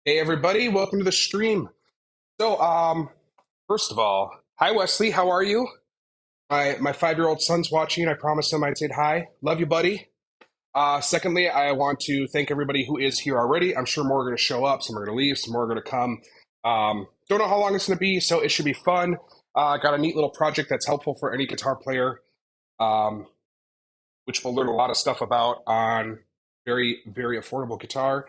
Hey everybody, welcome to the stream. So, first of all, hi Wesley, how are you? My 5-year-old son's watching. I promised him I'd say hi. Love you, buddy. Secondly, I want to thank everybody who is here already. I'm sure more are going to show up, some are going to leave, some more are going to come. Don't know how long it's going to be, so it should be fun. Got a neat little project that's helpful for any guitar player, um, which we'll learn a lot of stuff about on very, very affordable guitar.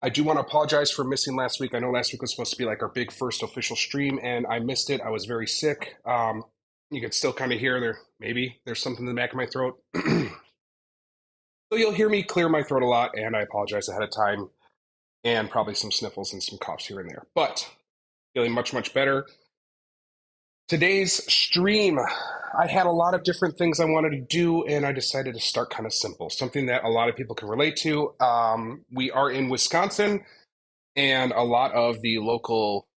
I do want to apologize for missing last week. I know last week was supposed to be like our big first official stream, and I missed it. I was very sick. You can still kind of hear maybe there's something in the back of my throat. So you'll hear me clear my throat a lot, and I apologize ahead of time, and probably some sniffles and some coughs here and there. But feeling much, much better. Today's stream, I had a lot of different things I wanted to do, and I decided to start kind of simple, something that a lot of people can relate to. We are in Wisconsin, and a lot of the local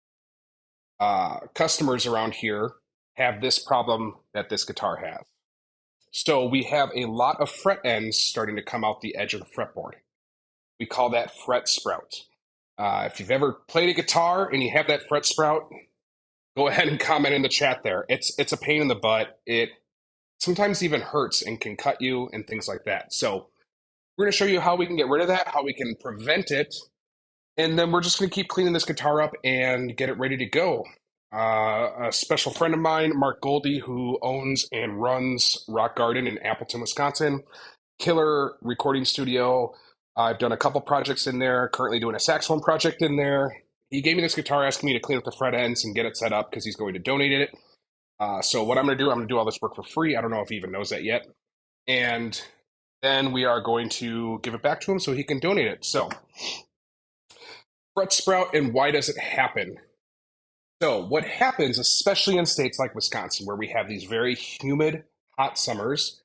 customers around here have this problem that this guitar has. So we have a lot of fret ends starting to come out the edge of the fretboard. We call that fret sprout. If you've ever played a guitar and you have that fret sprout, go ahead and comment in the chat there. It's a pain in the butt. It sometimes even hurts and can cut you and things like that. So we're going to show you how we can get rid of that, how we can prevent it, and then we're just going to keep cleaning this guitar up and get it ready to go. A special friend of mine, Mark Goldie, who owns and runs Rock Garden in Appleton, Wisconsin, killer recording studio. I've done a couple projects in there, currently doing a saxophone project in there. He gave me this guitar asking me to clean up the fret ends and get it set up because he's going to donate it. So what I'm going to do all this work for free. I don't know if he even knows that yet. And then we are going to give it back to him so he can donate it. So fret sprout, and why does it happen? So what happens, especially in states like Wisconsin, where we have these very humid, hot summers,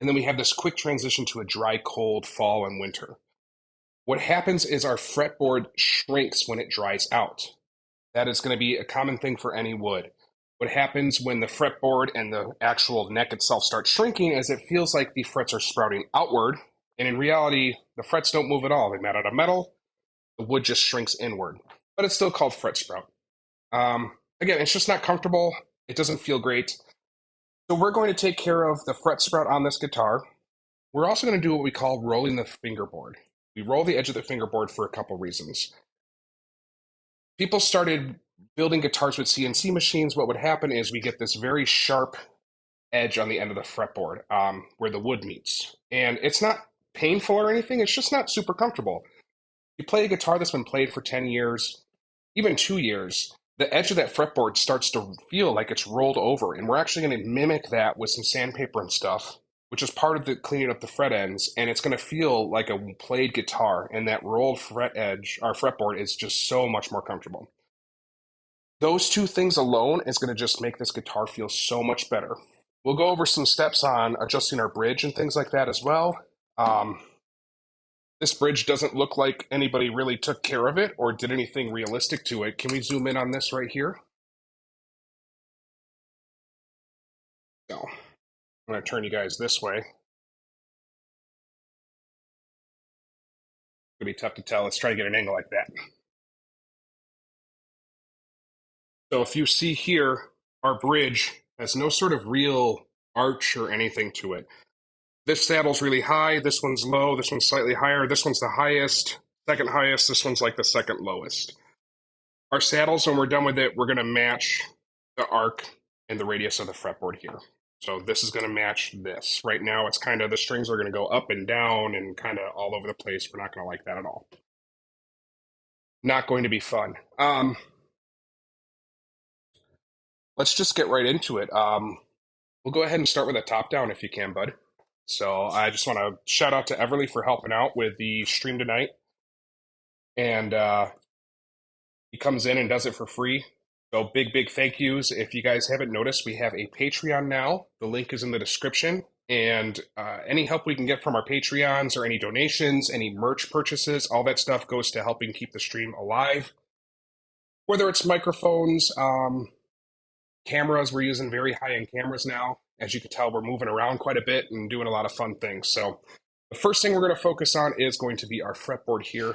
and then we have this quick transition to a dry, cold fall and winter. What happens is our fretboard shrinks when it dries out. That is going to be a common thing for any wood. What happens when the fretboard and the actual neck itself starts shrinking is it feels like the frets are sprouting outward, and in reality, the frets don't move at all. They're made out of metal. The wood just shrinks inward, but it's still called fret sprout. Again, it's just not comfortable. It doesn't feel great. So we're going to take care of the fret sprout on this guitar. We're also going to do what we call rolling the fingerboard. We roll the edge of the fingerboard for a couple reasons. People started building guitars with CNC machines. What would happen is we get this very sharp edge on the end of the fretboard where the wood meets. And it's not painful or anything. It's just not super comfortable. You play a guitar that's been played for 10 years, even 2 years, the edge of that fretboard starts to feel like it's rolled over. And we're actually going to mimic that with some sandpaper and stuff, which is part of the cleaning up the fret ends. And it's going to feel like a played guitar. And that rolled fret edge, our fretboard, is just so much more comfortable. Those two things alone is going to just make this guitar feel so much better. We'll go over some steps on adjusting our bridge and things like that as well. This bridge doesn't look like anybody really took care of it or did anything realistic to it. Can we zoom in on this right here? No. I'm going to turn you guys this way. It's going to be tough to tell. Let's try to get an angle like that. So if you see here, our bridge has no sort of real arch or anything to it. This saddle's really high, this one's low, this one's slightly higher, this one's the highest, second highest, this one's like the second lowest. Our saddles, when we're done with it, we're going to match the arc and the radius of the fretboard here. So this is going to match this. Right now, it's kind of, the strings are going to go up and down and kind of all over the place. We're not going to like that at all. Not going to be fun. Let's just get right into it. We'll go ahead and start with a top down if you can, bud. So I just want to shout out to Everly for helping out with the stream tonight. And he comes in and does it for free. So big thank yous. If you guys haven't noticed, we have a Patreon now. The link is in the description. And any help we can get from our Patreons or any donations, any merch purchases, all that stuff goes to helping keep the stream alive. Whether it's microphones, cameras, we're using very high-end cameras now. As you can tell, we're moving around quite a bit and doing a lot of fun things. So the first thing we're going to focus on is going to be our fretboard here.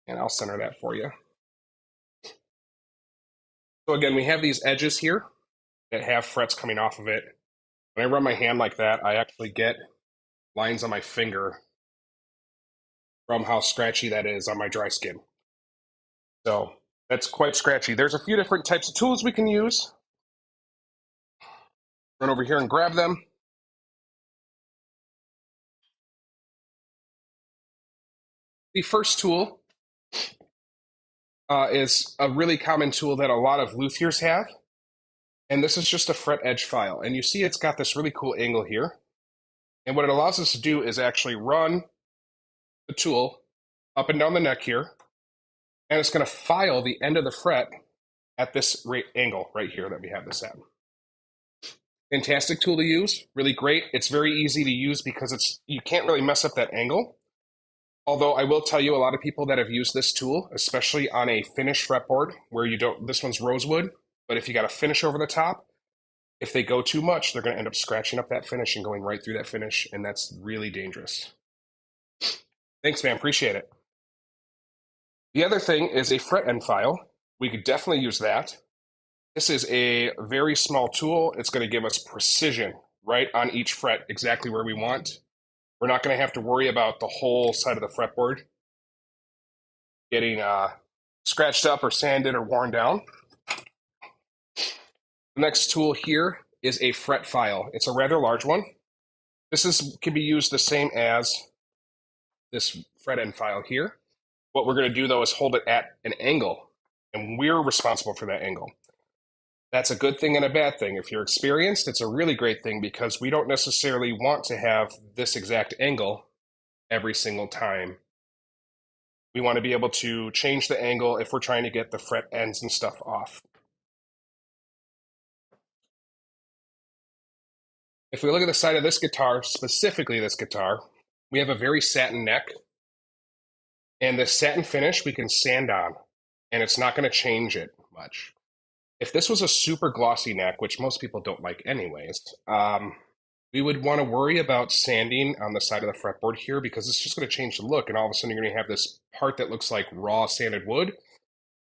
And I'll center that for you. So again, we have these edges here that have frets coming off of it. When I run my hand like that, I actually get lines on my finger from how scratchy that is on my dry skin. So that's quite scratchy. There's a few different types of tools we can use. Run over here and grab them. The first tool is a really common tool that a lot of luthiers have. And this is just a fret edge file. And you see it's got this really cool angle here. And what it allows us to do is actually run the tool up and down the neck here. And it's going to file the end of the fret at this angle right here that we have this at. Fantastic tool to use, really great. It's very easy to use because you can't really mess up that angle. Although I will tell you, a lot of people that have used this tool, especially on a finished fretboard where you don't, this one's rosewood, but if you got a finish over the top, if they go too much, they're going to end up scratching up that finish and going right through that finish, and that's really dangerous. Thanks, man. Appreciate it. The other thing is a fret end file. We could definitely use that. This is a very small tool. It's going to give us precision right on each fret, exactly where we want. We're not going to have to worry about the whole side of the fretboard getting scratched up or sanded or worn down. The next tool here is a fret file. It's a rather large one. This can be used the same as this fret end file here. What we're going to do, though, is hold it at an angle, and we're responsible for that angle. That's a good thing and a bad thing. If you're experienced, it's a really great thing because we don't necessarily want to have this exact angle every single time. We want to be able to change the angle if we're trying to get the fret ends and stuff off. If we look at the side of this guitar, specifically this guitar, we have a very satin neck. And this satin finish we can sand on, and it's not going to change it much. If this was a super glossy neck, which most people don't like anyways, we would want to worry about sanding on the side of the fretboard here because it's just going to change the look, and all of a sudden you're going to have this part that looks like raw sanded wood,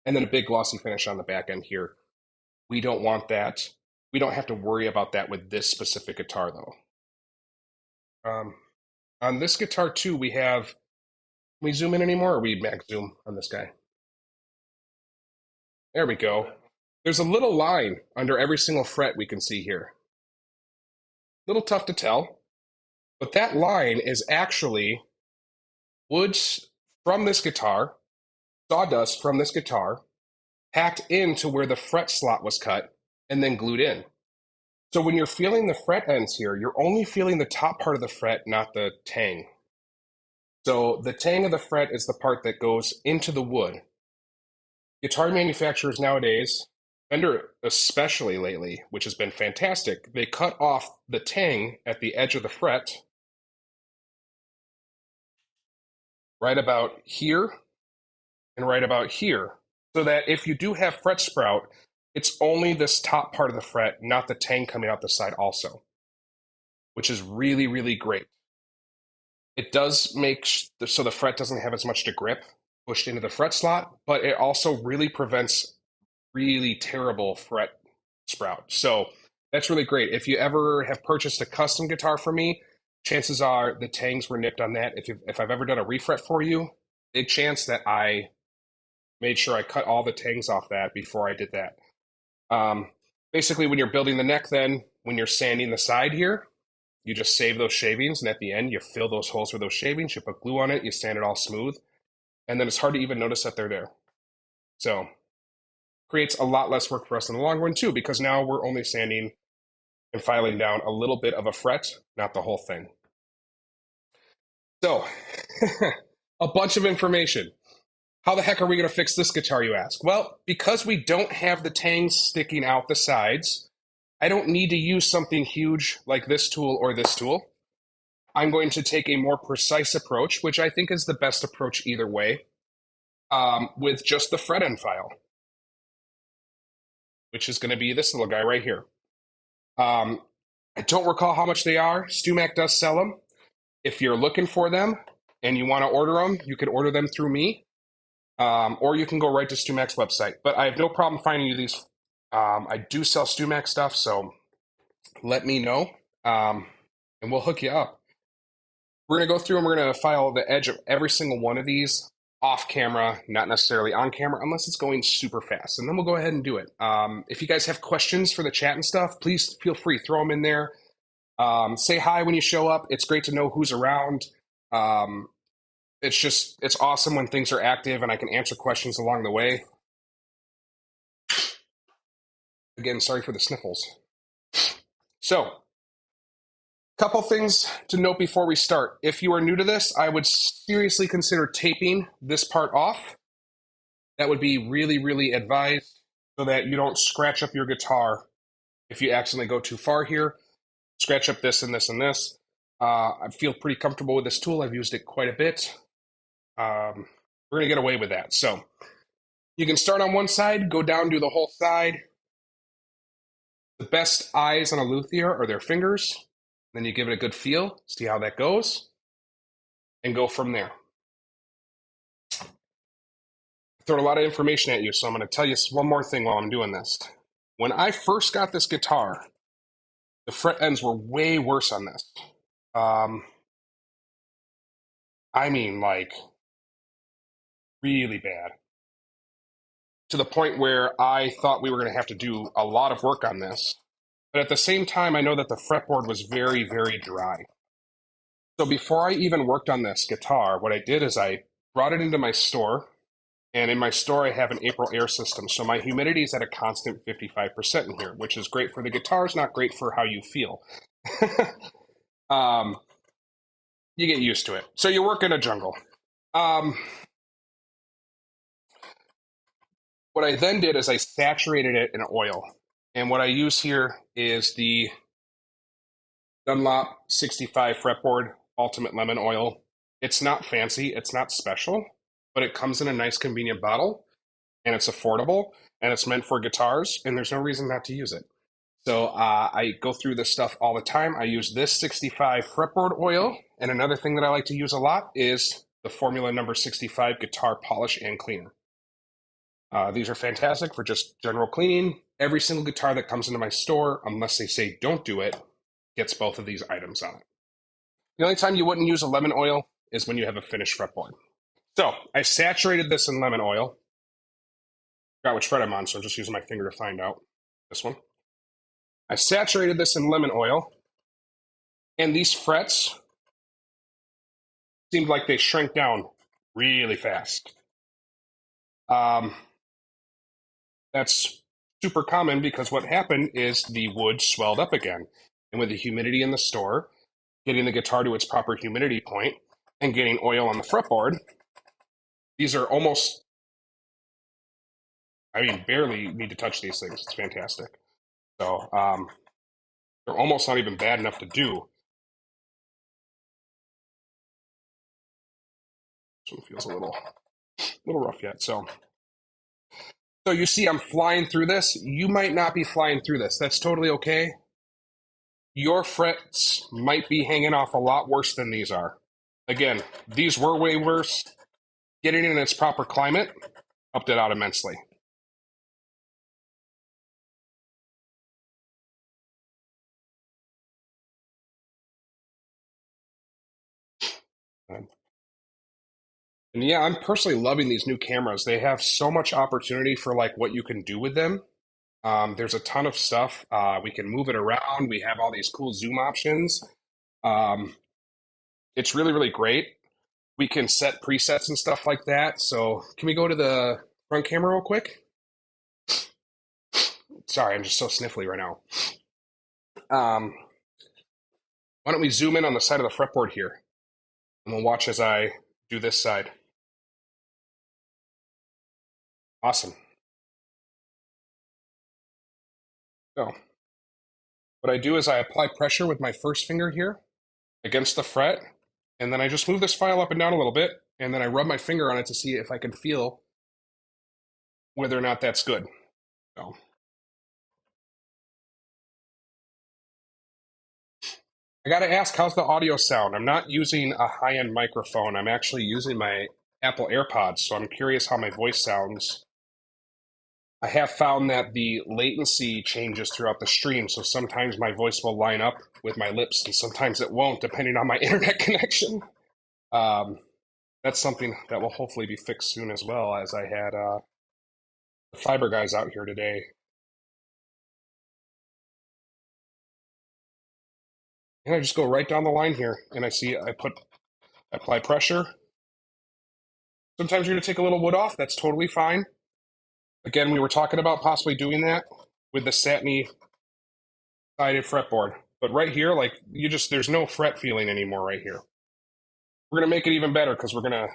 and then a big glossy finish on the back end here. We don't want that. We don't have to worry about that with this specific guitar, though. On this guitar, too, we have... Can we zoom in anymore, or we max zoom on this guy? There we go. There's a little line under every single fret we can see here. A little tough to tell, but that line is actually wood from this guitar, sawdust from this guitar, packed into where the fret slot was cut, and then glued in. So when you're feeling the fret ends here, you're only feeling the top part of the fret, not the tang. So the tang of the fret is the part that goes into the wood. Guitar manufacturers nowadays, Fender especially lately, which has been fantastic, they cut off the tang at the edge of the fret right about here and right about here, so that if you do have fret sprout, it's only this top part of the fret, not the tang coming out the side also, which is really, really great. It does make so the fret doesn't have as much to grip pushed into the fret slot, but it also really prevents really terrible fret sprout. So that's really great. If you ever have purchased a custom guitar from me, chances are the tangs were nipped on that. If I've ever done a refret for you, big chance that I made sure I cut all the tangs off that before I did that. Basically, when you're building the neck, then when you're sanding the side here, you just save those shavings, and at the end, you fill those holes with those shavings, you put glue on it, you sand it all smooth, and then it's hard to even notice that they're there. So, creates a lot less work for us in the long run, too, because now we're only sanding and filing down a little bit of a fret, not the whole thing. So, a bunch of information. How the heck are we going to fix this guitar, you ask? Well, because we don't have the tangs sticking out the sides, I don't need to use something huge like this tool or this tool. I'm going to take a more precise approach, which I think is the best approach either way, with just the fret end file, which is going to be this little guy right here. I don't recall how much they are. StewMac does sell them. If you're looking for them and you want to order them, you can order them through me. or you can go right to StewMac's website. But I have no problem finding you these. I do sell StewMac stuff, so let me know, and we'll hook you up. We're going to go through and we're going to file the edge of every single one of these off camera, not necessarily on camera, unless it's going super fast. And then we'll go ahead and do it. If you guys have questions for the chat and stuff, please feel free, throw them in there. Say hi when you show up. It's great to know who's around. It's awesome when things are active and I can answer questions along the way. Again, sorry for the sniffles. So, couple things to note before we start. If you are new to this, I would seriously consider taping this part off. That would be really, really advised so that you don't scratch up your guitar if you accidentally go too far here. Scratch up this and this and this. I feel pretty comfortable with this tool. I've used it quite a bit. We're going to get away with that. So you can start on one side, go down, do the whole side. The best eyes on a luthier are their fingers. Then you give it a good feel, see how that goes, and go from there. I throw a lot of information at you, so I'm going to tell you one more thing while I'm doing this. When I first got this guitar, the fret ends were way worse on this. I mean, like, really bad. To the point where I thought we were going to have to do a lot of work on this. But at the same time, I know that the fretboard was very, very dry. So before I even worked on this guitar, what I did is I brought it into my store. And in my store, I have an April air system. So my humidity is at a constant 55% in here, which is great for the guitars, not great for how you feel. You get used to it. So you work in a jungle. What I then did is I saturated it in oil. And what I use here is the Dunlop 65 fretboard Ultimate Lemon Oil. It's not fancy, it's not special, but it comes in a nice convenient bottle and it's affordable and it's meant for guitars and there's no reason not to use it. So I go through this stuff all the time. I use this 65 fretboard oil, and another thing that I like to use a lot is the Formula number 65 guitar polish and cleaner. These are fantastic for just general cleaning. Every single guitar that comes into my store, unless they say don't do it, gets both of these items on it. The only time you wouldn't use a lemon oil is when you have a finished fretboard. So I saturated this in lemon oil. Forgot which fret I'm on, so I'm just using my finger to find out. This one. I saturated this in lemon oil, and these frets seemed like they shrank down really fast. That's super common because what happened is the wood swelled up again. And with the humidity in the store, getting the guitar to its proper humidity point and getting oil on the fretboard, these are almost, I mean, barely need to touch these things. It's fantastic. So they're almost not even bad enough to do. This one feels a little rough yet. So you see I'm flying through this. You might not be flying through this. That's totally okay. Your frets might be hanging off a lot worse than these are. Again, these were way worse. Getting it in its proper climate helped it out immensely. And yeah, I'm personally loving these new cameras. They have so much opportunity for like what you can do with them. There's a ton of stuff. We can move it around. We have all these cool zoom options. It's really, really great. We can set presets and stuff like that. So can we go to the front camera real quick? Sorry, I'm just so sniffly right now. Why don't we zoom in on the side of the fretboard here? And we'll watch as I do this side. Awesome. So what I do is I apply pressure with my first finger here against the fret, and then I just move this file up and down a little bit, and then I rub my finger on it to see if I can feel whether or not that's good. So I got to ask, how's the audio sound? I'm not using a high-end microphone. I'm actually using my Apple AirPods, so I'm curious how my voice sounds. I have found that the latency changes throughout the stream, so sometimes my voice will line up with my lips, and sometimes it won't, depending on my internet connection. Um, that's something that will hopefully be fixed soon as well, as I had the fiber guys out here today. And I just go right down the line here, and I see I apply pressure. Sometimes you're going to take a little wood off. That's totally fine. Again, we were talking about possibly doing that with the satiny sided fretboard. But right here, like there's no fret feeling anymore right here. We're going to make it even better because we're going to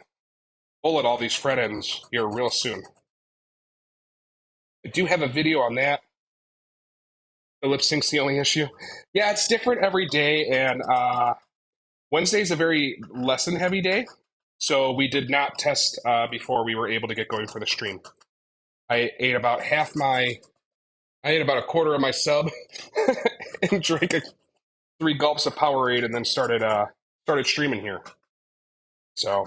bullet all these fret ends here real soon. I do have a video on that. The lip sync's the only issue. Yeah, it's different every day, and Wednesday's a very lesson heavy day, so we did not test before we were able to get going for the stream. I ate about a quarter of my sub and drank 3 gulps of Powerade, and then started streaming here. So.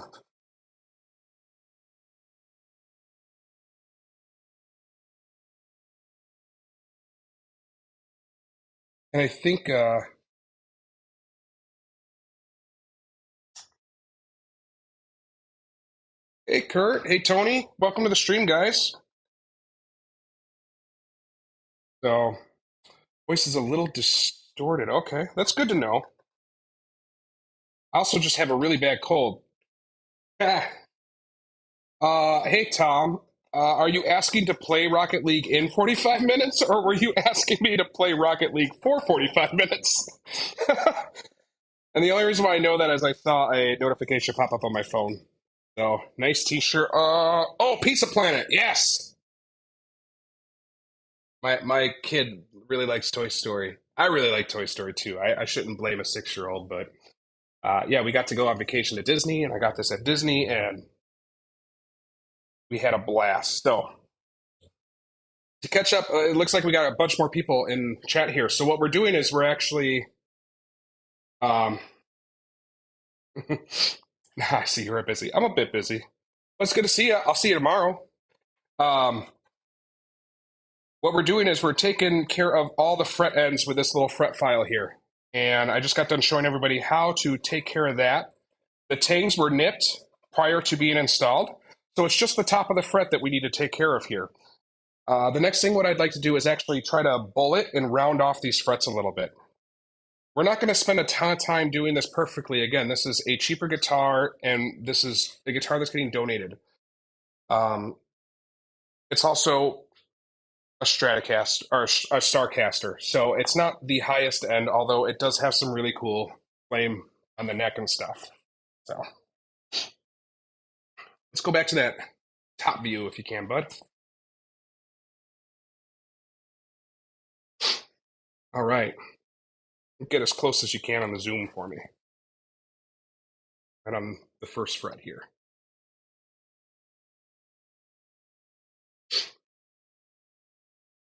And I think hey Kurt, hey Tony, welcome to the stream, guys. So voice is a little distorted. Okay, that's good to know. I also just have a really bad cold. Hey Tom, are you asking to play Rocket League in 45 minutes, or were you asking me to play Rocket League for 45 minutes? And the only reason why I know that is I saw a notification pop up on my phone. So, nice t-shirt. Oh, Pizza Planet, yes! My kid really likes Toy Story. I really like Toy Story too. I shouldn't blame a 6-year-old, but yeah, we got to go on vacation to Disney, and I got this at Disney, and we had a blast. So, to catch up, it looks like we got a bunch more people in chat here. So what we're doing is we're actually, I see you're busy. I'm a bit busy. But it's good to see you. I'll see you tomorrow. What we're doing is we're taking care of all the fret ends with this little fret file here. And I just got done showing everybody how to take care of that. The tangs were nipped prior to being installed. So it's just the top of the fret that we need to take care of here. The next thing what I'd like to do is actually try to bullet and round off these frets a little bit. We're not going to spend a ton of time doing this perfectly. Again, this is a cheaper guitar, and this is a guitar that's getting donated. It's also a Stratocaster or a Starcaster, so it's not the highest end, although it does have some really cool flame on the neck and stuff. So let's go back to that top view if you can, bud. All right. Get as close as you can on the zoom for me. And on the first fret here.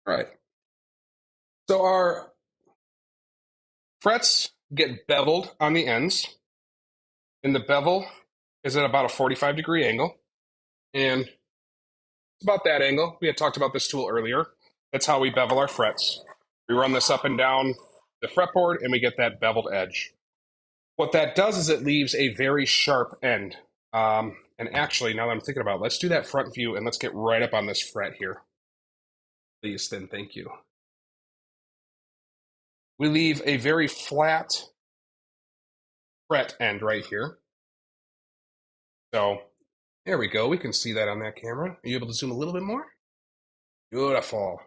All right. So our frets get beveled on the ends. And the bevel is at about a 45-degree angle. And it's about that angle. We had talked about this tool earlier. That's how we bevel our frets. We run this up and down the fretboard, and we get that beveled edge. What that does is it leaves a very sharp end. And actually, now that I'm thinking about it, let's do that front view, and let's get right up on this fret here. Please, then, thank you. We leave a very flat fret end right here. So there we go. We can see that on that camera. Are you able to zoom a little bit more? Beautiful.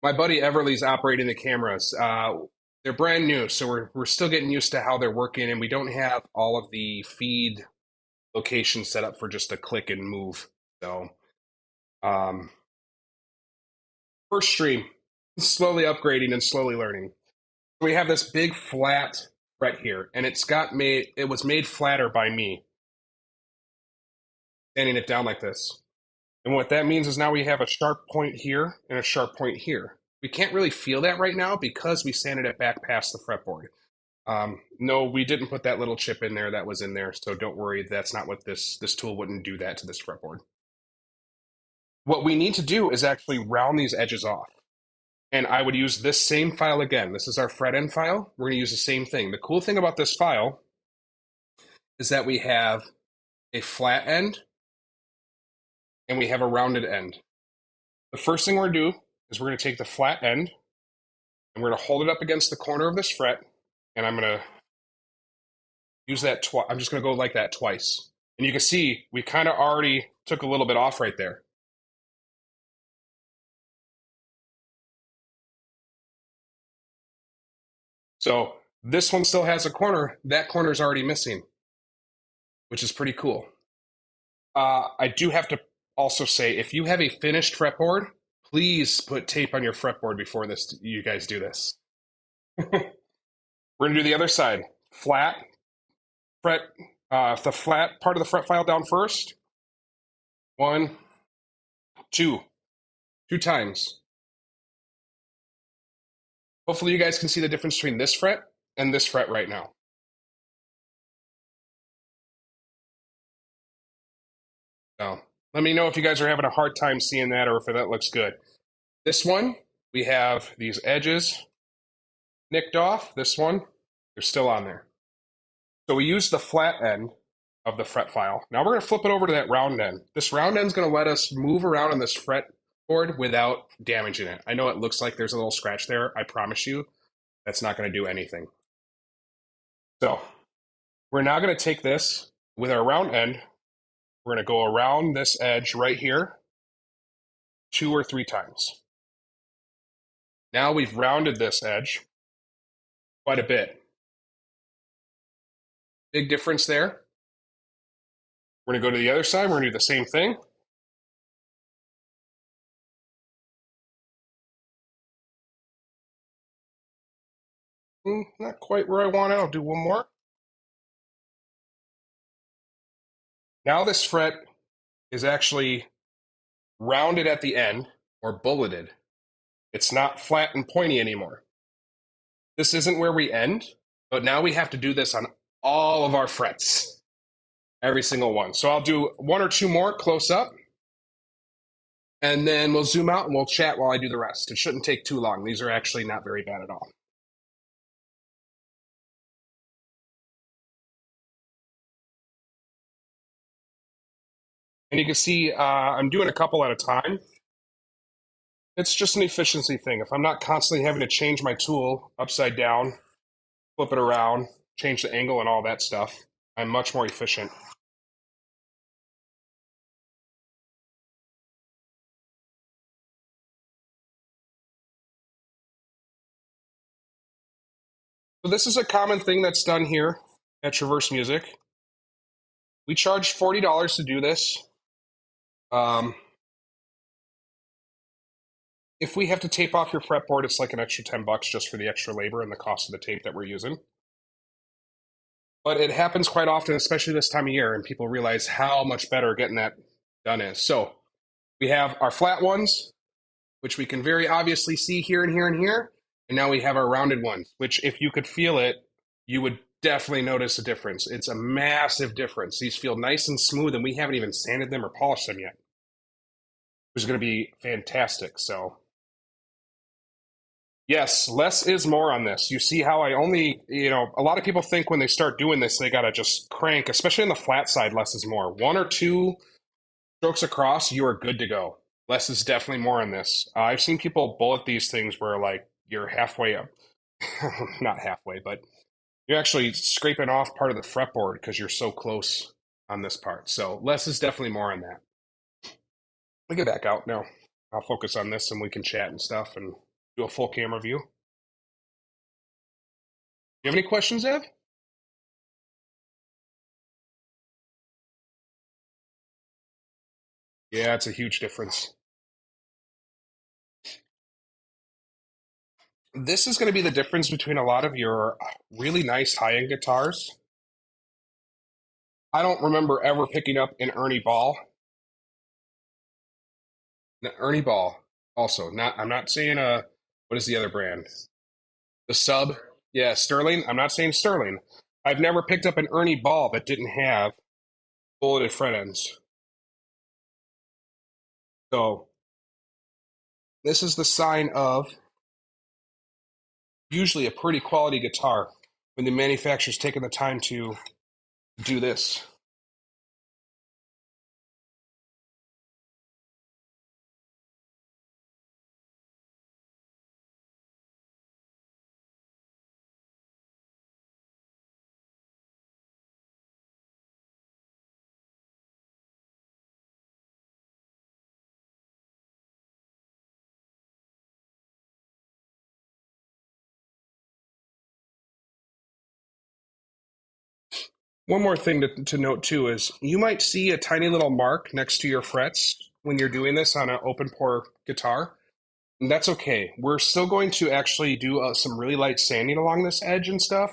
My buddy Everly's operating the cameras. They're brand new, so we're still getting used to how they're working, and we don't have all of the feed locations set up for just a click and move. So, first stream, slowly upgrading and slowly learning. We have this big flat fret here, and it was made flatter by me, standing it down like this. And what that means is now we have a sharp point here and a sharp point here. We can't really feel that right now because we sanded it back past the fretboard. No, we didn't put that little chip in there that was in there, so don't worry. That's not what this tool wouldn't do that to this fretboard. What we need to do is actually round these edges off. And I would use this same file again. This is our fret end file. We're going to use the same thing. The cool thing about this file is that we have a flat end and we have a rounded end. The first thing we're going to do is we're going to take the flat end and we're going to hold it up against the corner of this fret, and I'm going to use that twice. I'm just going to go like that twice. And you can see we kind of already took a little bit off right there. So this one still has a corner. That corner is already missing, which is pretty cool. I do have to also say, if you have a finished fretboard, please put tape on your fretboard before you guys do this. We're going to do the other side. Flat, fret, the flat part of the fret file down first. 1, 2. 2 times. Hopefully you guys can see the difference between this fret and this fret right now. So let me know if you guys are having a hard time seeing that or if that looks good. This one, we have these edges nicked off. This one, they're still on there. So we use the flat end of the fret file. Now we're going to flip it over to that round end. This round end is going to let us move around on this fretboard without damaging it. I know it looks like there's a little scratch there. I promise you, that's not going to do anything. So we're now going to take this with our round end. We're going to go around this edge right here 2 or 3 times. Now we've rounded this edge quite a bit. Big difference there. We're going to go to the other side. We're going to do the same thing. Not quite where I want it. I'll do one more. Now this fret is actually rounded at the end or bulleted. It's not flat and pointy anymore. This isn't where we end, but now we have to do this on all of our frets, every single one. So I'll do 1 or 2 more close up, and then we'll zoom out and we'll chat while I do the rest. It shouldn't take too long. These are actually not very bad at all. And you can see I'm doing a couple at a time. It's just an efficiency thing. If I'm not constantly having to change my tool upside down, flip it around, change the angle and all that stuff, I'm much more efficient. So this is a common thing that's done here at Traverse Music. We charge $40 to do this. If we have to tape off your fretboard, it's like an extra $10 just for the extra labor and the cost of the tape that we're using. But it happens quite often, especially this time of year, and people realize how much better getting that done is. So we have our flat ones, which we can very obviously see here and here and here. And now we have our rounded ones, which if you could feel it, you would definitely notice a difference. It's a massive difference. These feel nice and smooth, and we haven't even sanded them or polished them yet, which is going to be fantastic. So yes, less is more on this. You see how I only, a lot of people think when they start doing this, they got to just crank, especially on the flat side, less is more. 1 or 2 strokes across, you are good to go. Less is definitely more on this. I've seen people bullet these things where like you're halfway up, not halfway, but you're actually scraping off part of the fretboard because you're so close on this part. So less is definitely more on that. Let me get back out now. I'll focus on this and we can chat and stuff and do a full camera view. You have any questions, Ev? Yeah, it's a huge difference. This is going to be the difference between a lot of your really nice high-end guitars. I don't remember ever picking up an Ernie Ball. Ernie Ball, also. I'm not saying what is the other brand? The Sub. Yeah, Sterling. I'm not saying Sterling. I've never picked up an Ernie ball that didn't have bulleted fret ends. So this is the sign of usually a pretty quality guitar when the manufacturer's taking the time to do this. One more thing to note too is you might see a tiny little mark next to your frets when you're doing this on an open pore guitar. And that's okay. We're still going to actually do some really light sanding along this edge and stuff.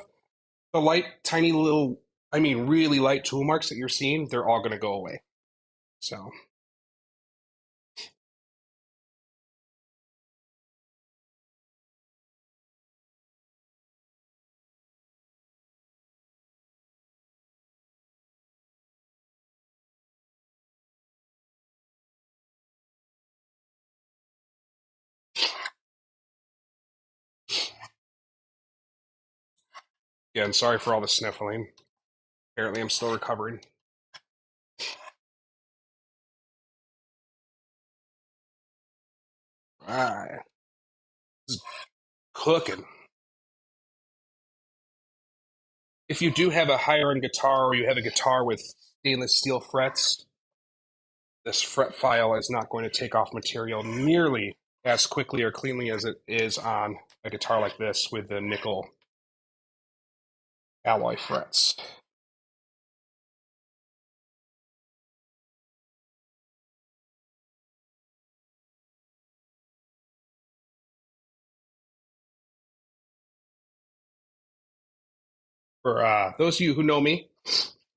The light, tiny little, I mean, really light tool marks that you're seeing, they're all going to go away. So, again, sorry for all the sniffling. Apparently, I'm still recovering. All right, cooking. If you do have a higher end guitar or you have a guitar with stainless steel frets, this fret file is not going to take off material nearly as quickly or cleanly as it is on a guitar like this with the nickel alloy frets. For those of you who know me,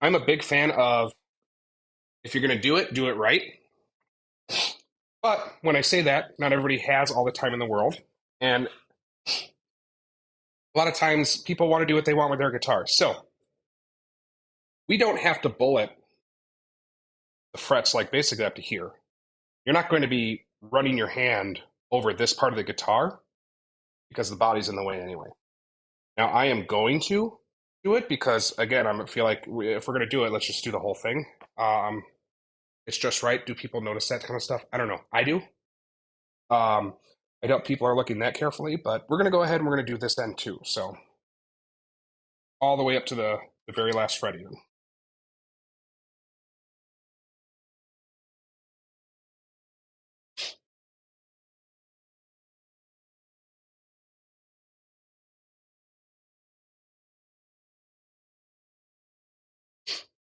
I'm a big fan of if you're going to do it right. But when I say that, not everybody has all the time in the world. And a lot of times people want to do what they want with their guitar. So we don't have to bullet the frets like basically up to here. You're not going to be running your hand over this part of the guitar because the body's in the way anyway. Now I am going to do it because again, I feel like if we're going to do it, let's just do the whole thing. It's just right. Do people notice that kind of stuff? I don't know. I do. Um, I doubt people are looking that carefully, but we're going to go ahead and we're going to do this end too. So all the way up to the very last fret even.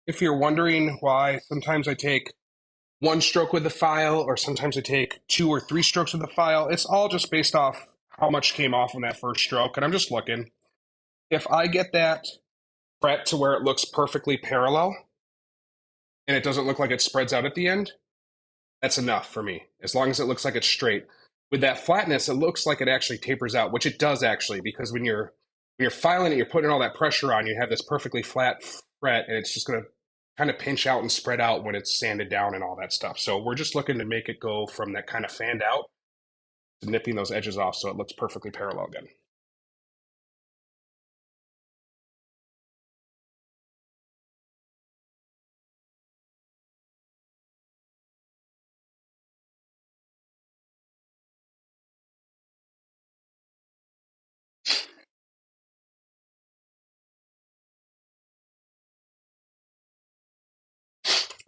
If you're wondering why sometimes I take one stroke with the file or sometimes I take 2 or 3 strokes with the file, it's all just based off how much came off on that first stroke. And I'm just looking. If I get that fret to where it looks perfectly parallel and it doesn't look like it spreads out at the end, that's enough for me, as long as it looks like it's straight. With that flatness, it looks like it actually tapers out, which it does actually, because when you're filing it, you're putting all that pressure on, you have this perfectly flat fret, and it's just going to kind of pinch out and spread out when it's sanded down and all that stuff. So we're just looking to make it go from that kind of fanned out to nipping those edges off so it looks perfectly parallel again.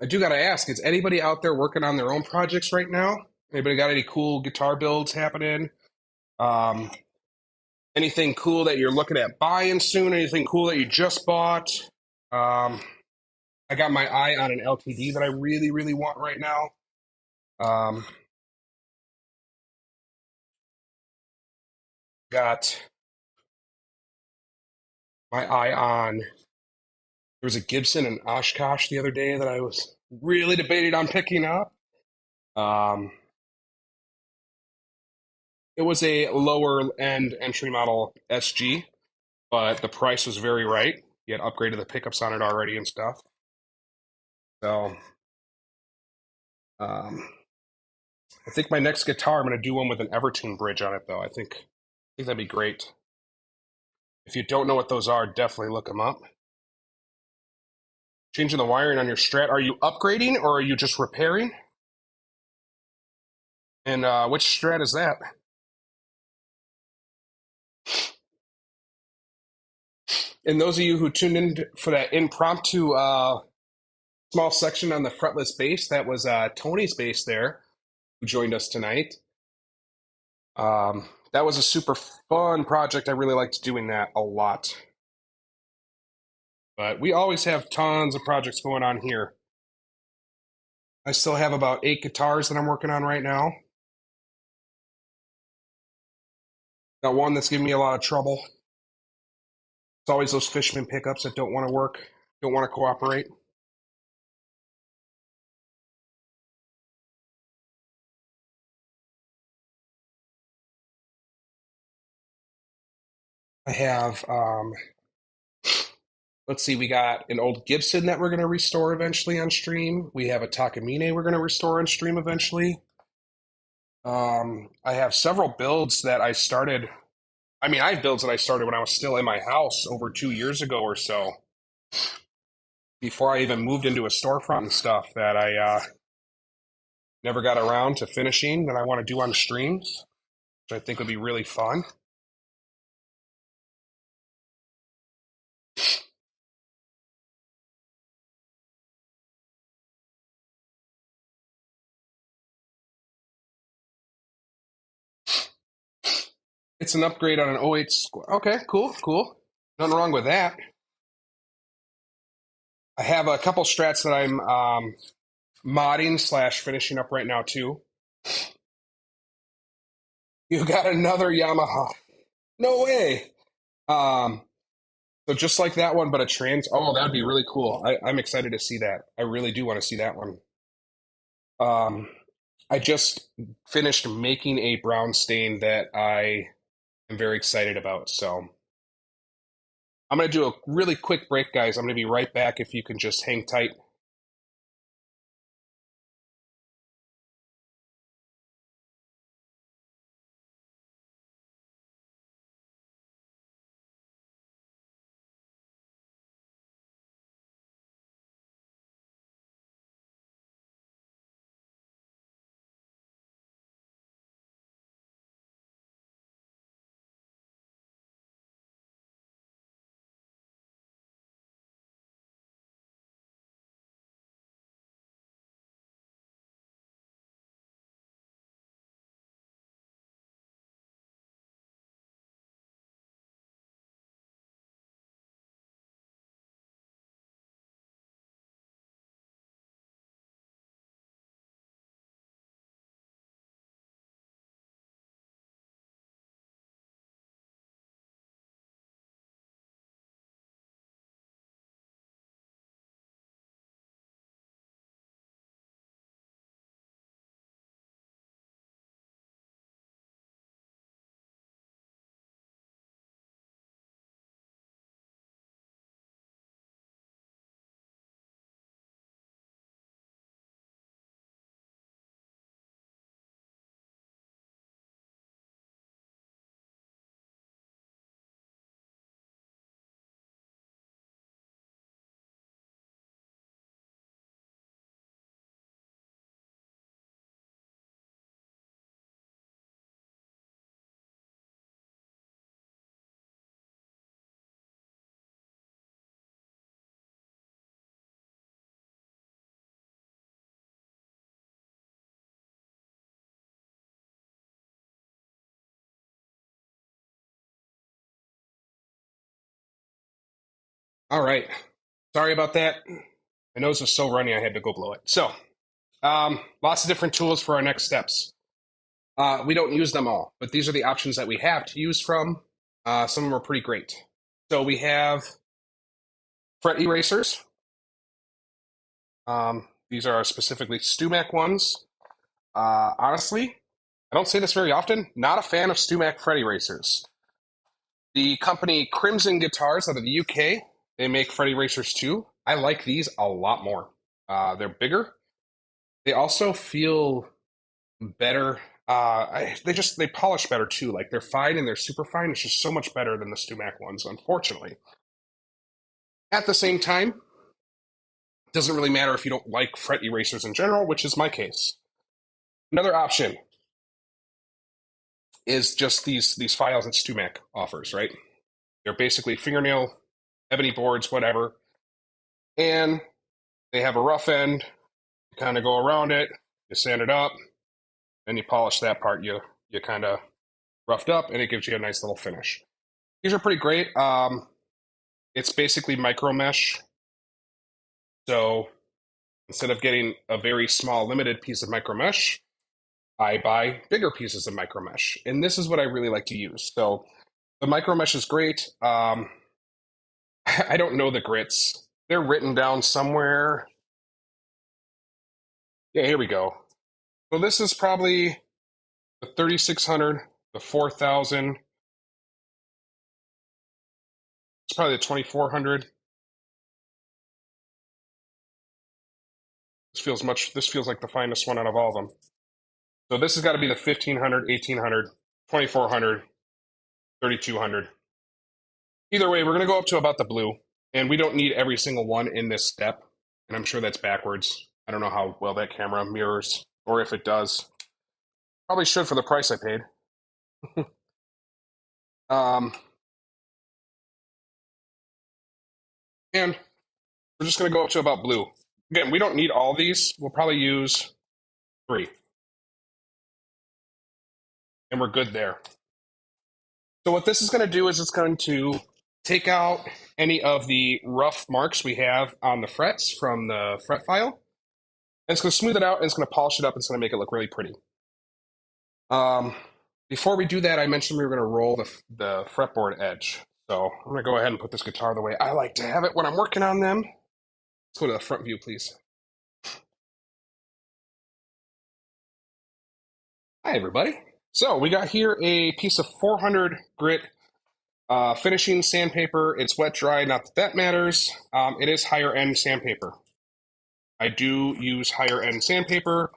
I do got to ask, is anybody out there working on their own projects right now? Anybody got any cool guitar builds happening? Um, Anything cool that you're looking at buying soon? Anything cool that you just bought? Um, I got my eye on an LTD that I really, really want right now. Um, got my eye on. There was a Gibson and Oshkosh the other day that I was really debating on picking up. Um, it was a lower end entry model SG. but the price was very right. He had upgraded the pickups on it already and stuff. So um, I think my next guitar, I'm going to do one with an Evertune bridge on it, though. I think that'd be great. If you don't know what those are, definitely look them up. Changing the wiring on your Strat. Are you upgrading or are you just repairing? And which Strat is that? And those of you who tuned in for that impromptu small section on the fretless bass, that was Tony's bass there, who joined us tonight. That was a super fun project. I really liked doing that a lot. But we always have tons of projects going on here. I still have about 8 guitars that I'm working on right now. Got one that's giving me a lot of trouble. It's always those Fishman pickups that don't want to work, don't want to cooperate. I have, let's see, we got an old Gibson that we're going to restore eventually on stream. We have a Takamine we're going to restore on stream eventually. I have several builds that I started. I mean, I have builds that I started when I was still in my house over 2 years ago or so, before I even moved into a storefront and stuff that I never got around to finishing that I want to do on streams, which I think would be really fun. It's an upgrade on an '08 Squire. Okay, cool, cool. Nothing wrong with that. I have a couple strats that I'm modding slash finishing up right now too. You got another Yamaha. No way. Um, so just like that one, but a trans. Oh, that'd be really cool. I'm excited to see that. I really do want to see that one. Um, I just finished making a brown stain that I am very excited about. So I'm going to do a really quick break, guys. I'm going to be right back if you can just hang tight. All right. Sorry about that. My nose was so runny I had to go blow it. So, lots of different tools for our next steps. We don't use them all, but these are the options that we have to use from. Some of them are pretty great. So we have fret erasers. These are specifically StewMac ones. Honestly, I don't say this very often. Not a fan of StewMac fret erasers. The company Crimson Guitars out of the UK, they make fret erasers too. I like these a lot more. They're bigger. They also feel better. They polish better too. Like they're fine and they're super fine. It's just so much better than the StewMac ones, unfortunately. At the same time, it doesn't really matter if you don't like fret erasers in general, which is my case. Another option is just these files that StewMac offers, right? They're basically fingernail, ebony boards, whatever. And they have a rough end. You kind of go around it, you sand it up, and you polish that part you kind of roughed up, and it gives you a nice little finish. These are pretty great. It's basically micro mesh. So instead of getting a very small, limited piece of micro mesh, I buy bigger pieces of micro mesh. And this is what I really like to use. So the micro mesh is great. I don't know the grits. They're written down somewhere. Yeah, here we go. So this is probably the 3600, the 4000. It's probably the 2400. This feels like the finest one out of all of them. So this has got to be the 1500, 1800, 2400, 3200. Either way, we're going to go up to about the blue, and we don't need every single one in this step. And I'm sure that's backwards. I don't know how well that camera mirrors, or if it does. Probably should for the price I paid. um, and we're just going to go up to about blue. Again, we don't need all these. We'll probably use 3. And we're good there. So what this is going to do is it's going to take out any of the rough marks we have on the frets from the fret file. And it's going to smooth it out, and it's going to polish it up, and it's going to make it look really pretty. Before we do that, I mentioned we were going to roll the fretboard edge. So I'm going to go ahead and put this guitar the way I like to have it when I'm working on them. Let's go to the front view, please. Hi, everybody. So we got here a piece of 400 grit finishing sandpaper. It's wet dry, not that that matters. It is higher end sandpaper. I do use higher end sandpaper.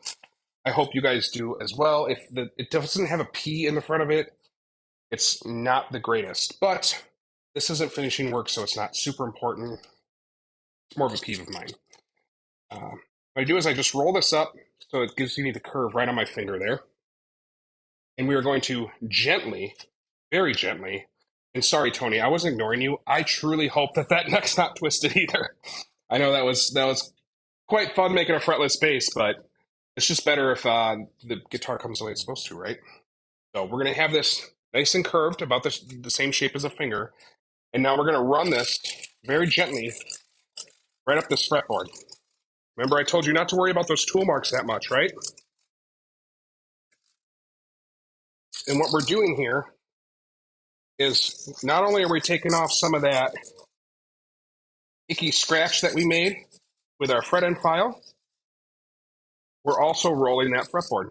I hope you guys do as well. If it doesn't have a P in the front of it, it's not the greatest. But this isn't finishing work, so it's not super important. It's more of a peeve of mine. What I do is I just roll this up so it gives me the curve right on my finger there. And we are going to gently, very gently, and sorry, Tony, I wasn't ignoring you. I truly hope that neck's not twisted either. I know that was quite fun making a fretless bass, but it's just better if the guitar comes the way it's supposed to, right? So we're going to have this nice and curved, about the same shape as a finger. And now we're going to run this very gently right up this fretboard. Remember, I told you not to worry about those tool marks that much, right? And what we're doing here is not only are we taking off some of that icky scratch that we made with our fret end file, we're also rolling that fretboard.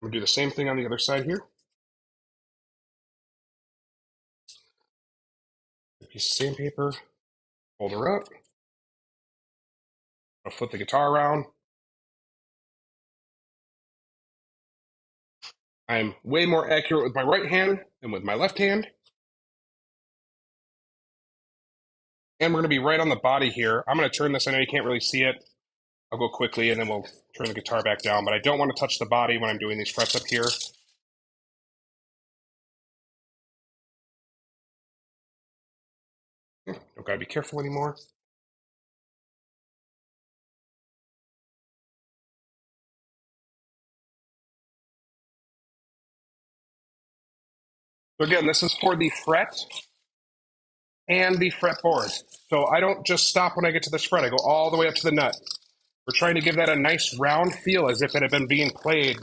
I'm going to do the same thing on the other side here. A piece of sandpaper, hold her up. I'll flip the guitar around. I'm way more accurate with my right hand than with my left hand. And we're going to be right on the body here. I'm going to turn this. I know you can't really see it. I'll go quickly, and then we'll turn the guitar back down. But I don't want to touch the body when I'm doing these frets up here. Don't got to be careful anymore. So again, this is for the fret and the fretboard. So I don't just stop when I get to this fret. I go all the way up to the nut. We're trying to give that a nice round feel as if it had been being played,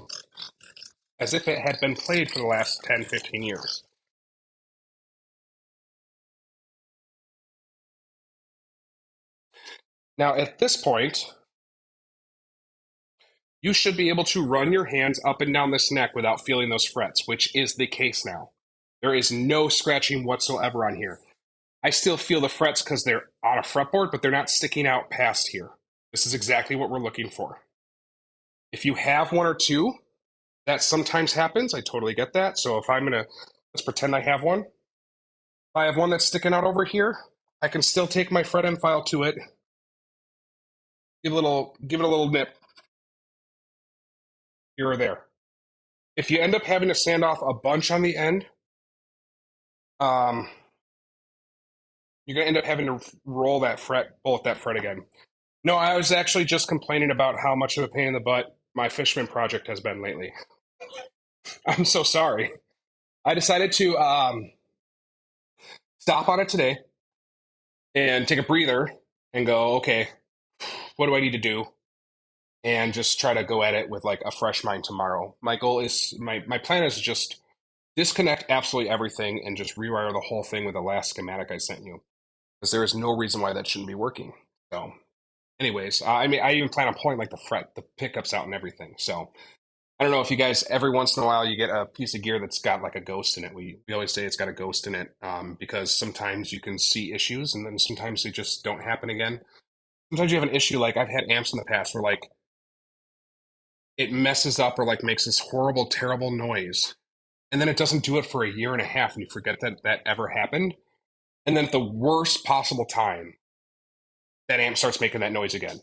as if it had been played for the last 10, 15 years. Now, at this point, you should be able to run your hands up and down this neck without feeling those frets, which is the case now. There is no scratching whatsoever on here. I still feel the frets because they're on a fretboard, but they're not sticking out past here. This is exactly what we're looking for. If you have one or two, that sometimes happens. I totally get that. So if I'm gonna, let's pretend I have one. If I have one that's sticking out over here, I can still take my fret end file to it, give it a little nip here or there. If you end up having to sand off a bunch on the end, you're gonna end up having to roll that fret, bolt that fret again. No, I was actually just complaining about how much of a pain in the butt my Fishman project has been lately. I'm so sorry. I decided to stop on it today and take a breather and go, okay, what do I need to do? And just try to go at it with like a fresh mind tomorrow. My goal is my plan is to just disconnect absolutely everything and just rewire the whole thing with the last schematic I sent you. Because there is no reason why that shouldn't be working. So anyways, I mean I even plan on pulling like the pickups out and everything. So I don't know if you guys every once in a while you get a piece of gear that's got like a ghost in it. We always say it's got a ghost in it because sometimes you can see issues and then sometimes they just don't happen again. Sometimes you have an issue like I've had amps in the past where like it messes up or like makes this horrible, terrible noise. And then it doesn't do it for a year and a half and you forget that that ever happened. And then at the worst possible time, that amp starts making that noise again.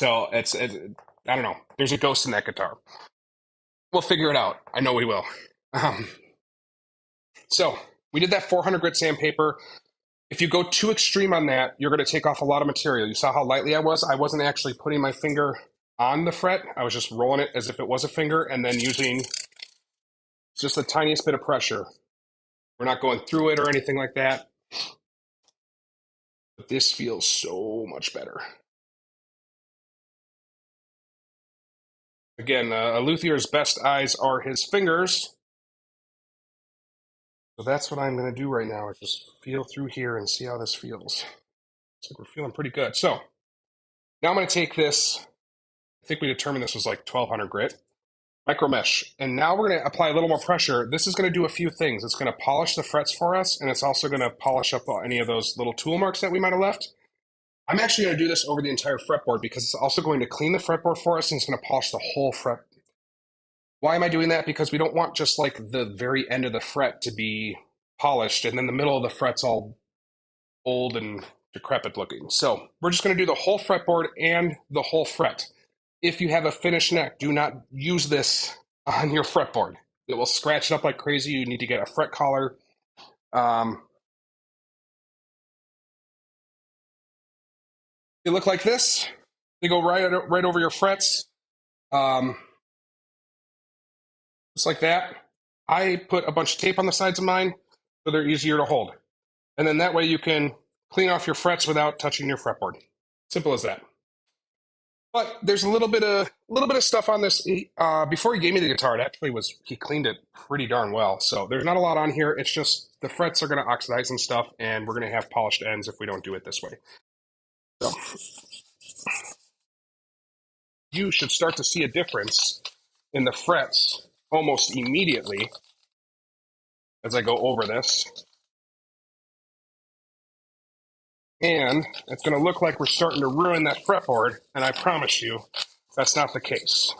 So I don't know. There's a ghost in that guitar. We'll figure it out. I know we will. Um, so we did that 400 grit sandpaper. If you go too extreme on that, you're going to take off a lot of material. You saw how lightly I was. I wasn't actually putting my finger on the fret. I was just rolling it as if it was a finger and then using just the tiniest bit of pressure. We're not going through it or anything like that. But this feels so much better. Again, a luthier's best eyes are his fingers. So that's what I'm going to do right now is just feel through here and see how this feels. So we're feeling pretty good. So now I'm going to take this, I think we determined this was like 1200 grit, micro mesh. And now we're going to apply a little more pressure. This is going to do a few things. It's going to polish the frets for us, and it's also going to polish up any of those little tool marks that we might have left. I'm actually going to do this over the entire fretboard because it's also going to clean the fretboard for us and it's going to polish the whole fret. Why am I doing that? Because we don't want just like the very end of the fret to be polished and then the middle of the fret's all old and decrepit looking. So we're just going to do the whole fretboard and the whole fret. If you have a finished neck, do not use this on your fretboard. It will scratch it up like crazy. You need to get a fret collar. They look like this. They go right over your frets. Just like that. I put a bunch of tape on the sides of mine so they're easier to hold. And then that way you can clean off your frets without touching your fretboard. Simple as that. But there's a little bit of stuff on this. Before he gave me the guitar, he cleaned it pretty darn well. So there's not a lot on here. It's just the frets are going to oxidize and stuff, and we're going to have polished ends if we don't do it this way. So you should start to see a difference in the frets almost immediately as I go over this. And it's going to look like we're starting to ruin that fretboard, and I promise you, that's not the case.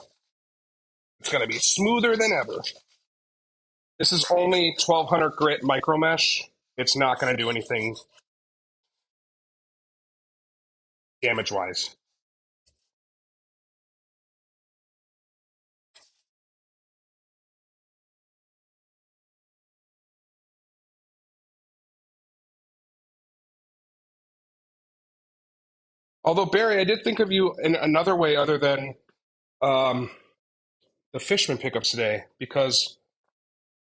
It's going to be smoother than ever. This is only 1200 grit micro mesh. It's not going to do anything damage-wise. Although, Barry, I did think of you in another way other than um, the Fishman pickups today, because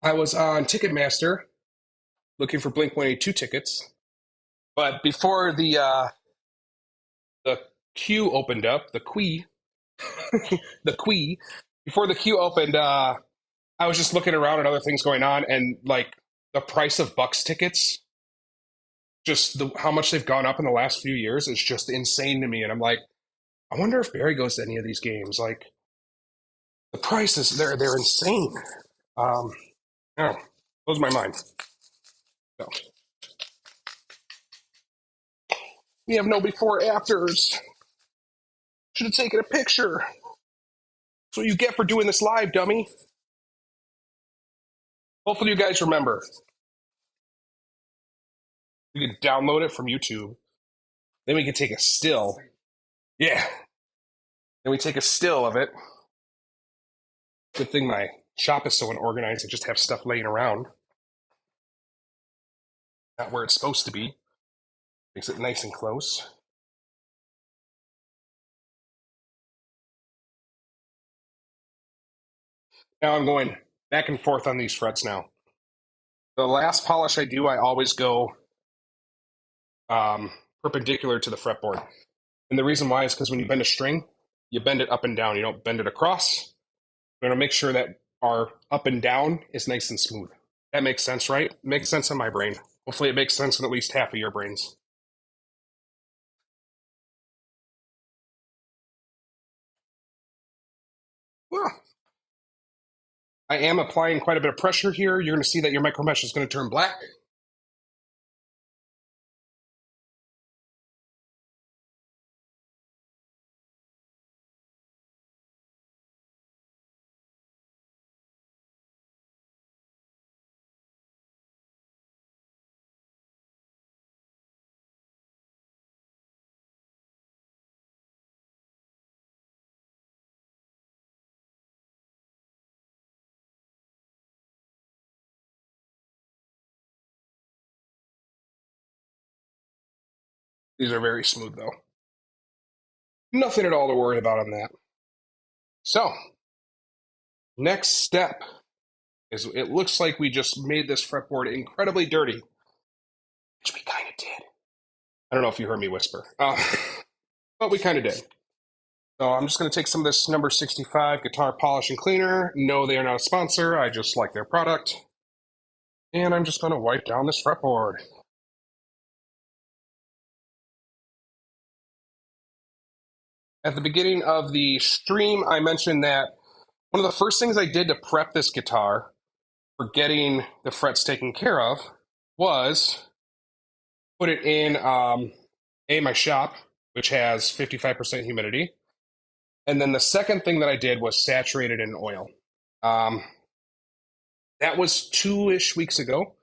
I was on Ticketmaster looking for Blink 182 tickets, but before the queue opened up, the queue, the queue, before the queue opened, I was just looking around at other things going on, and like the price of Bucks tickets just how much they've gone up in the last few years is just insane to me. And I'm like, I wonder if Barry goes to any of these games. Like the prices, they're insane. Yeah, blows my mind. So we have no before afters. Should have taken a picture. That's what you get for doing this live, dummy. Hopefully you guys remember. We can download it from YouTube. Then we can take a still. Yeah. Then we take a still of it. Good thing my shop is so unorganized. I just have stuff laying around. Not where it's supposed to be. Makes it nice and close. Now I'm going back and forth on these frets now. The last polish I do, I always go perpendicular to the fretboard. And the reason why is because when you bend a string, you bend it up and down. You don't bend it across. We're going to make sure that our up and down is nice and smooth. That makes sense, right? It makes sense in my brain. Hopefully it makes sense in at least half of your brains. Well, I am applying quite a bit of pressure here. You're going to see that your micro mesh is going to turn black. These are very smooth though. Nothing at all to worry about on that. So, next step is it looks like we just made this fretboard incredibly dirty, which we kind of did. I don't know if you heard me whisper, but we kind of did. So I'm just going to take some of this number 65 guitar polish and cleaner. No, they are not a sponsor. I just like their product. And I'm just going to wipe down this fretboard. At the beginning of the stream, I mentioned that one of the first things I did to prep this guitar for getting the frets taken care of was put it in my shop, which has 55% humidity. And then the second thing that I did was saturate it in oil. That was 2-ish weeks ago,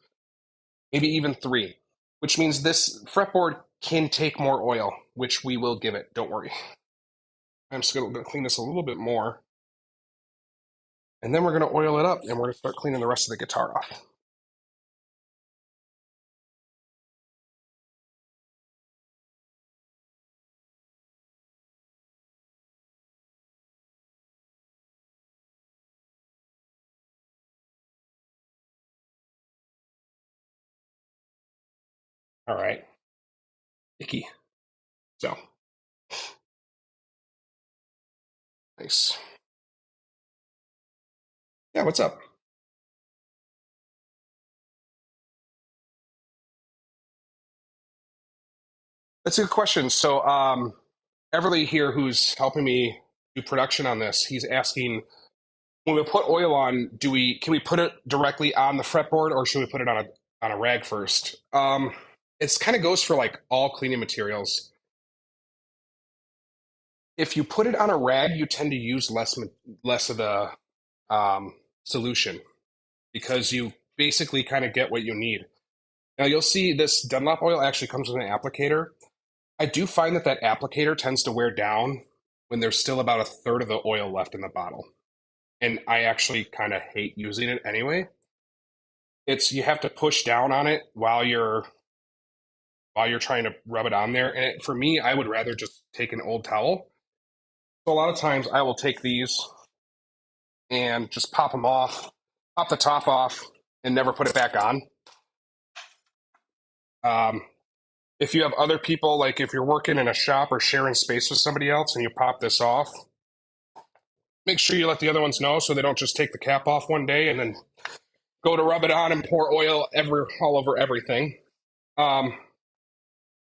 maybe even 3, which means this fretboard can take more oil, which we will give it. Don't worry. I'm just going to clean this a little bit more. And then we're going to oil it up and we're going to start cleaning the rest of the guitar off. All right. Icky. So, nice. Yeah, what's up? That's a good question. So, Everly here, who's helping me do production on this, he's asking when we put oil on, can we put it directly on the fretboard or should we put it on a rag first? It's kind of goes for like all cleaning materials. If you put it on a rag, you tend to use less of the solution because you basically kind of get what you need. Now you'll see this Dunlop oil actually comes with an applicator. I do find that that applicator tends to wear down when there's still about a third of the oil left in the bottle. And I actually kind of hate using it anyway. You have to push down on it while you're trying to rub it on there. And for me, I would rather just take an old towel. So a lot of times I will take these and just pop them off, pop the top off, and never put it back on. If you have other people, like if you're working in a shop or sharing space with somebody else and you pop this off, make sure you let the other ones know so they don't just take the cap off one day and then go to rub it on and pour oil all over everything.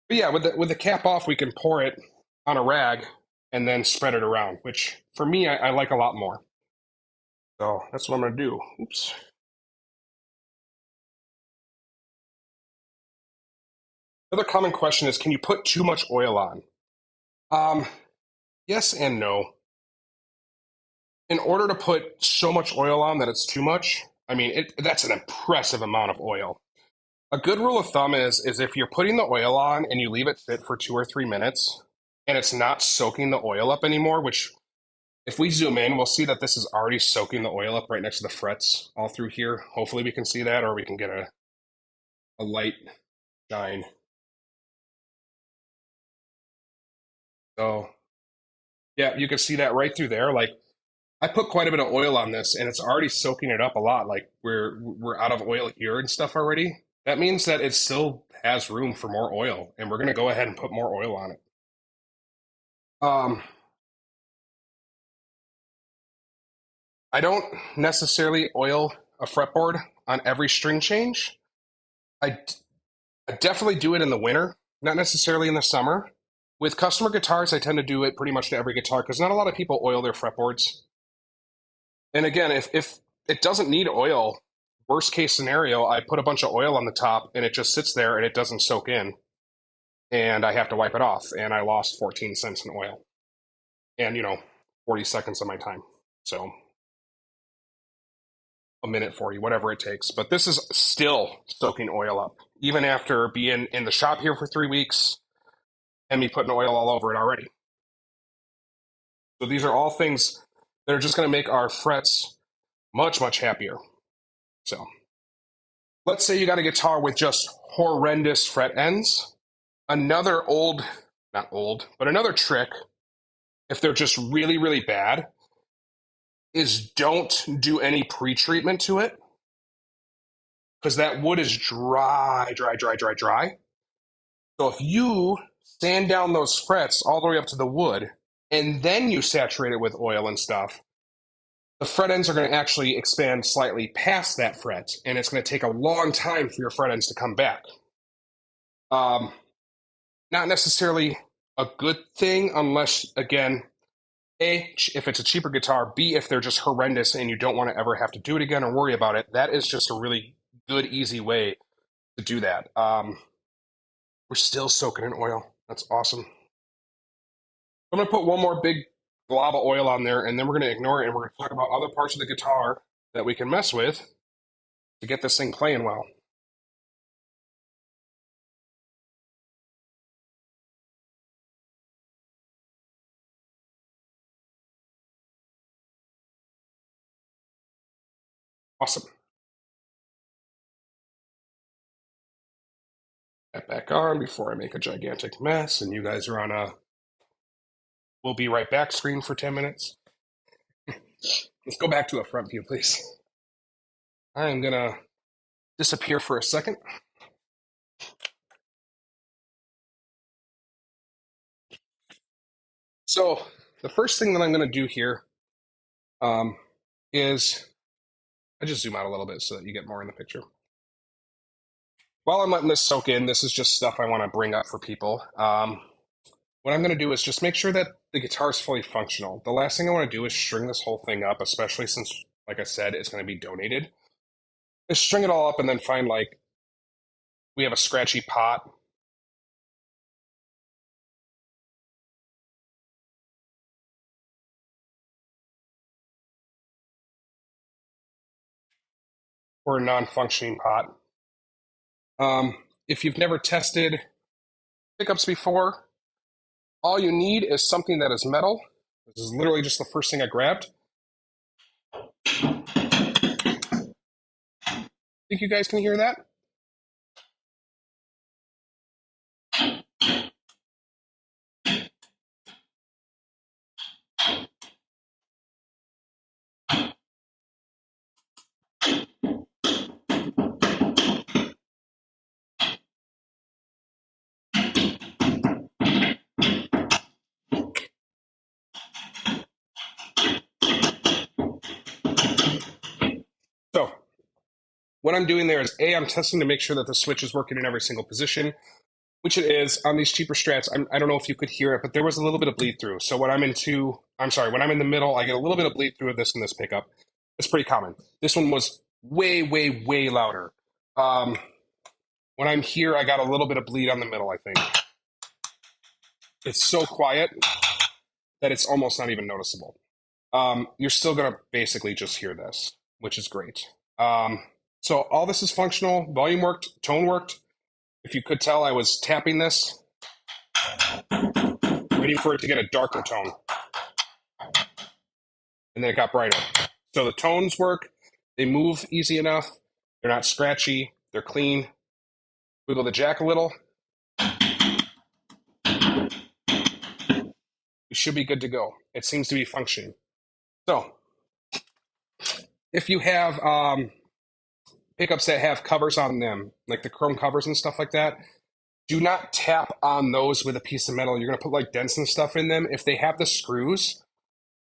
But yeah, with the cap off, we can pour it on a rag and then spread it around, which for me, I like a lot more. So that's what I'm gonna do. Oops. Another common question is, can you put too much oil on? Um, yes and no. In order to put so much oil on that it's too much, I mean, that's an impressive amount of oil. A good rule of thumb is if you're putting the oil on and you leave it sit for 2 or 3 minutes and it's not soaking the oil up anymore, which if we zoom in, we'll see that this is already soaking the oil up right next to the frets all through here. Hopefully we can see that, or we can get a light shine. So yeah, you can see that right through there. Like I put quite a bit of oil on this and it's already soaking it up a lot. Like we're out of oil here and stuff already. That means that it still has room for more oil, and we're gonna go ahead and put more oil on it. Um, I don't necessarily oil a fretboard on every string change. I, I definitely do it in the winter, not necessarily in the summer. With customer guitars, I tend to do it pretty much to every guitar because not a lot of people oil their fretboards. And again, if it doesn't need oil, worst case scenario, I put a bunch of oil on the top and it just sits there and it doesn't soak in. And I have to wipe it off. And I lost 14 cents in oil and, 40 seconds of my time. So a minute for you, whatever it takes. But this is still soaking oil up, even after being in the shop here for 3 weeks and me putting oil all over it already. So these are all things that are just going to make our frets much, much happier. So let's say you got a guitar with just horrendous fret ends. Another not old, but another trick, if they're just really, really bad, is don't do any pre-treatment to it because that wood is dry, dry, dry, dry, dry. So if you sand down those frets all the way up to the wood and then you saturate it with oil and stuff, the fret ends are going to actually expand slightly past that fret, and it's going to take a long time for your fret ends to come back. Um, Not necessarily a good thing unless, again, A, if it's a cheaper guitar, B, if they're just horrendous and you don't want to ever have to do it again or worry about it. That is just a really good, easy way to do that. We're still soaking in oil. That's awesome. I'm going to put one more big glob of oil on there, and then we're going to ignore it, and we're going to talk about other parts of the guitar that we can mess with to get this thing playing well. Awesome. That back on before I make a gigantic mess, and you guys are on a we'll be right back screen for 10 minutes. Let's go back to a front view, please. I am going to disappear for a second. So the first thing that I'm going to do here is I just zoom out a little bit so that you get more in the picture. While I'm letting this soak in, this is just stuff I want to bring up for people. What I'm going to do is just make sure that the guitar is fully functional. The last thing I want to do is string this whole thing up, especially since, like I said, it's going to be donated. Is string it all up and then find like we have a scratchy pot. Or a non-functioning pot. If you've never tested pickups before, all you need is something that is metal. This is literally just the first thing I grabbed. Think you guys can hear that? So what I'm doing there is A, I'm testing to make sure that the switch is working in every single position. which it is on these cheaper strats. I don't know if you could hear it, but there was a little bit of bleed through. So when when I'm in the middle, I get a little bit of bleed through of this in this pickup. It's pretty common. This one was way, way, way louder. Um, when I'm here, I got a little bit of bleed on the middle, I think. It's so quiet that it's almost not even noticeable. You're still going to basically just hear this, which is great. So all this is functional. Volume worked, tone worked. If you could tell, I was tapping this, waiting for it to get a darker tone. And then it got brighter. So the tones work. They move easy enough. They're not scratchy. They're clean. Wiggle the jack a little. You should be good to go. It seems to be functioning. So if you have pickups that have covers on them, like the chrome covers and stuff like that, do not tap on those with a piece of metal. You're going to put like dents and stuff in them. If they have the screws,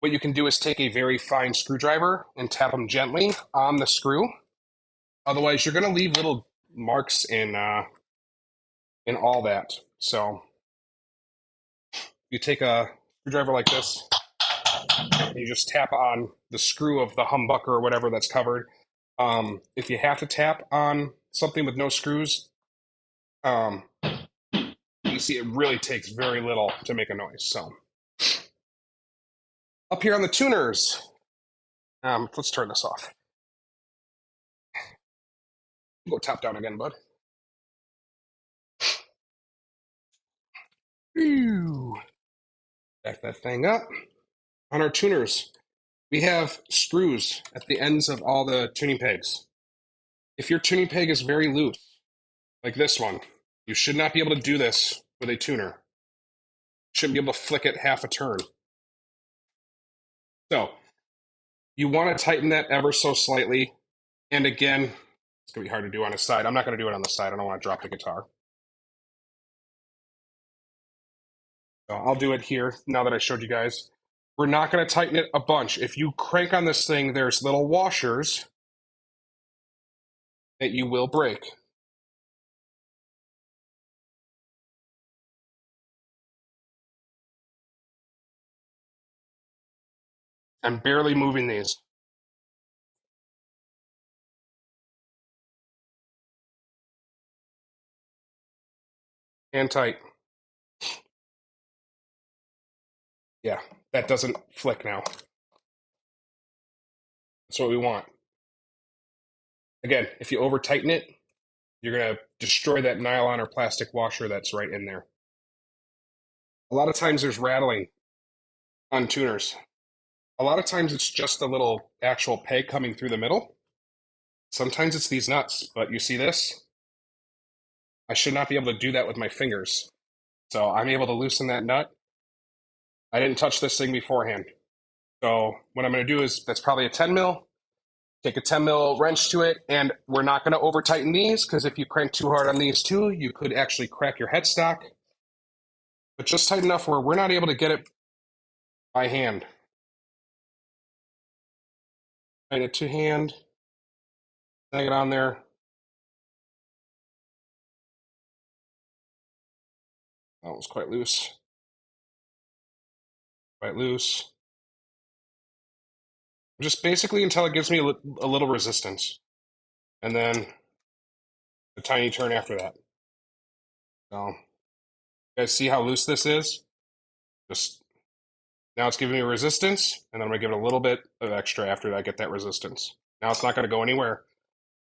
what you can do is take a very fine screwdriver and tap them gently on the screw. Otherwise, you're going to leave little marks in all that. So you take a screwdriver like this, and you just tap on the screw of the humbucker or whatever that's covered. If you have to tap on something with no screws, you see it really takes very little to make a noise. So up here on the tuners, let's turn this off. Go top down again, bud. Back that thing up. On our tuners, we have screws at the ends of all the tuning pegs. If your tuning peg is very loose, like this one, you should not be able to do this with a tuner. Shouldn't be able to flick it half a turn. So you want to tighten that ever so slightly. And again, it's going to be hard to do on a side. I'm not going to do it on the side. I don't want to drop the guitar. So I'll do it here now that I showed you guys. We're not going to tighten it a bunch. If you crank on this thing, there's little washers that you will break. I'm barely moving these. And tight. Yeah, that doesn't flick now. That's what we want. Again, if you over tighten it, you're going to destroy that nylon or plastic washer that's right in there. A lot of times there's rattling on tuners. A lot of times it's just a little actual peg coming through the middle. Sometimes it's these nuts, but you see this? I should not be able to do that with my fingers. So I'm able to loosen that nut. I didn't touch this thing beforehand. So what I'm going to do is, that's probably a 10 mil. Take a 10 mil wrench to it, and we're not going to over tighten these, because if you crank too hard on these too, you could actually crack your headstock. But just tight enough where we're not able to get it by hand. Tighten it to hand. Snag it on there. That was quite loose. Quite loose. Just basically until it gives me a little resistance. And then a tiny turn after that. So, you guys see how loose this is? Just now it's giving me resistance, and then I'm going to give it a little bit of extra after I get that resistance. Now it's not going to go anywhere.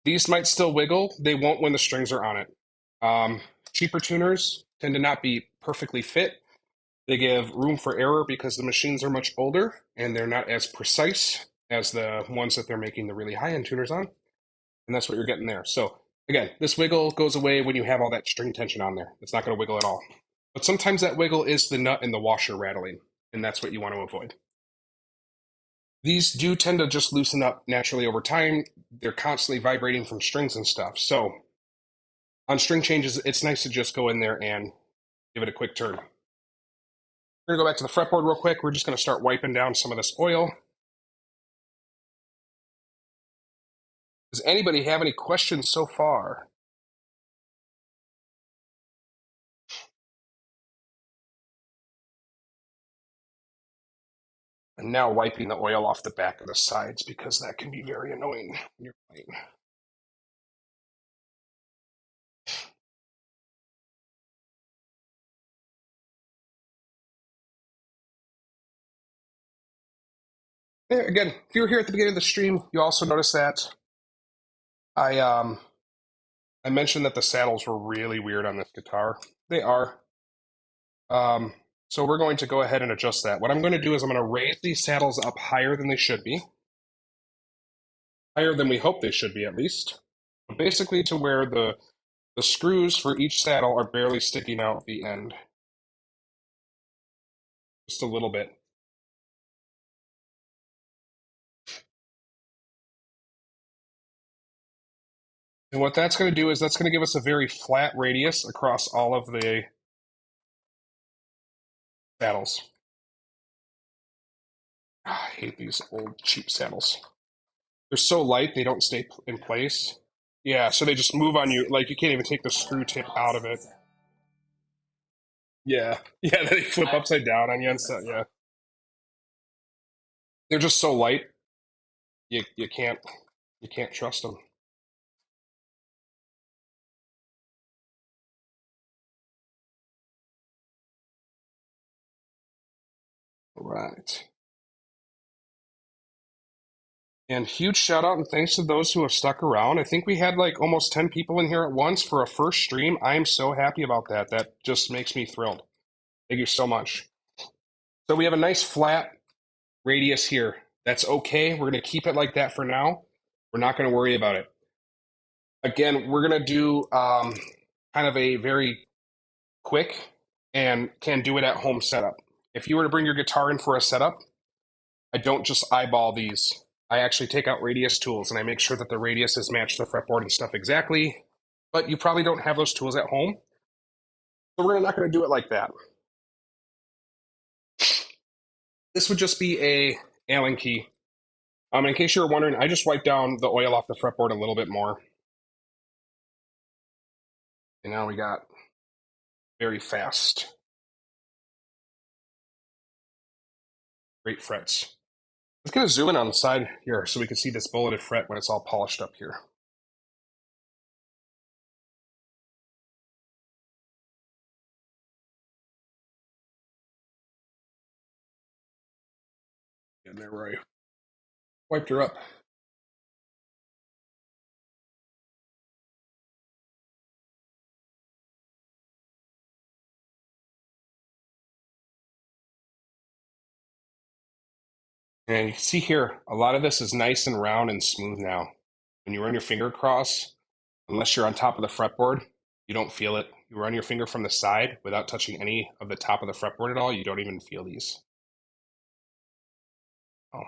These might still wiggle. They won't when the strings are on it. Cheaper tuners tend to not be perfectly fit. They give room for error because the machines are much older and they're not as precise as the ones that they're making the really high-end tuners on. And that's what you're getting there. So again, this wiggle goes away when you have all that string tension on there. It's not going to wiggle at all. But sometimes that wiggle is the nut in the washer rattling, and that's what you want to avoid. These do tend to just loosen up naturally over time. They're constantly vibrating from strings and stuff. So on string changes, it's nice to just go in there and give it a quick turn. We're going to go back to the fretboard real quick. We're just going to start wiping down some of this oil. Does anybody have any questions so far? I'm now wiping the oil off the back of the sides because that can be very annoying when you're playing. Yeah, again, if you were here at the beginning of the stream, you also noticed that I I mentioned that the saddles were really weird on this guitar. They are. Um, so we're going to go ahead and adjust that. What I'm going to do is I'm going to raise these saddles up higher than they should be, higher than we hope they should be at least, basically to where the screws for each saddle are barely sticking out the end, just a little bit. And what that's going to do is that's going to give us a very flat radius across all of the saddles. I hate these old cheap saddles. They're so light they don't stay in place. Yeah, so they just move on you. Like you can't even take the screw tip out of it. Yeah, yeah, they flip upside down on you and stuff. Yeah, they're just so light. You can't trust them. Right. And huge shout out and thanks to those who have stuck around. I think we had like almost 10 people in here at once for a first stream. I am so happy about that. That just makes me thrilled. Thank you so much. So we have a nice flat radius here. That's okay. We're going to keep it like that for now. We're not going to worry about it. Again, we're going to do kind of a very quick and can do it at home setup. If you were to bring your guitar in for a setup, I don't just eyeball these. I actually take out radius tools and I make sure that the radiuses match the fretboard and stuff exactly. But you probably don't have those tools at home. So we're not going to do it like that. This would just be a Allen key. In case you were wondering, I just wiped down the oil off the fretboard a little bit more. And now we got very fast, great frets. Let's get a zoom in on the side here so we can see this bulleted fret when it's all polished up here. And there where I wiped her up. And you can see here, a lot of this is nice and round and smooth now. When you run your finger across, unless you're on top of the fretboard, you don't feel it. You run your finger from the side without touching any of the top of the fretboard at all, you don't even feel these. Oh.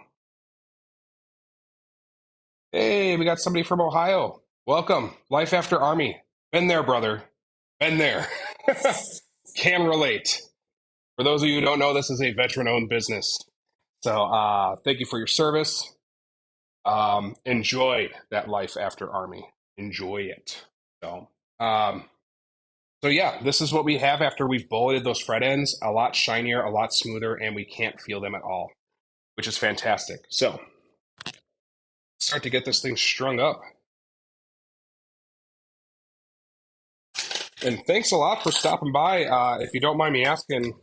Hey, we got somebody from Ohio. Welcome. Life After Army. Been there, brother. Been there. Can relate. For those of you who don't know, this is a veteran-owned business. So thank you for your service. Enjoy that life after Army. Enjoy it. So, so yeah, this is what we have after we've bulleted those fret ends. A lot shinier, a lot smoother, and we can't feel them at all, which is fantastic. So, start to get this thing strung up. And thanks a lot for stopping by. If you don't mind me asking,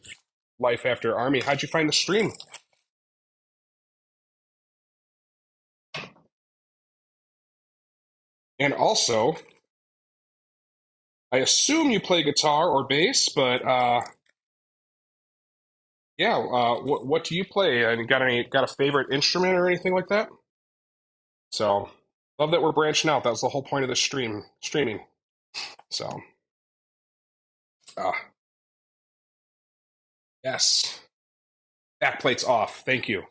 Life After Army, how'd you find the stream? And also, I assume you play guitar or bass, but yeah, what do you play? And got a favorite instrument or anything like that? So, love that we're branching out. That was the whole point of the streaming. So, yes, backplate's off. Thank you.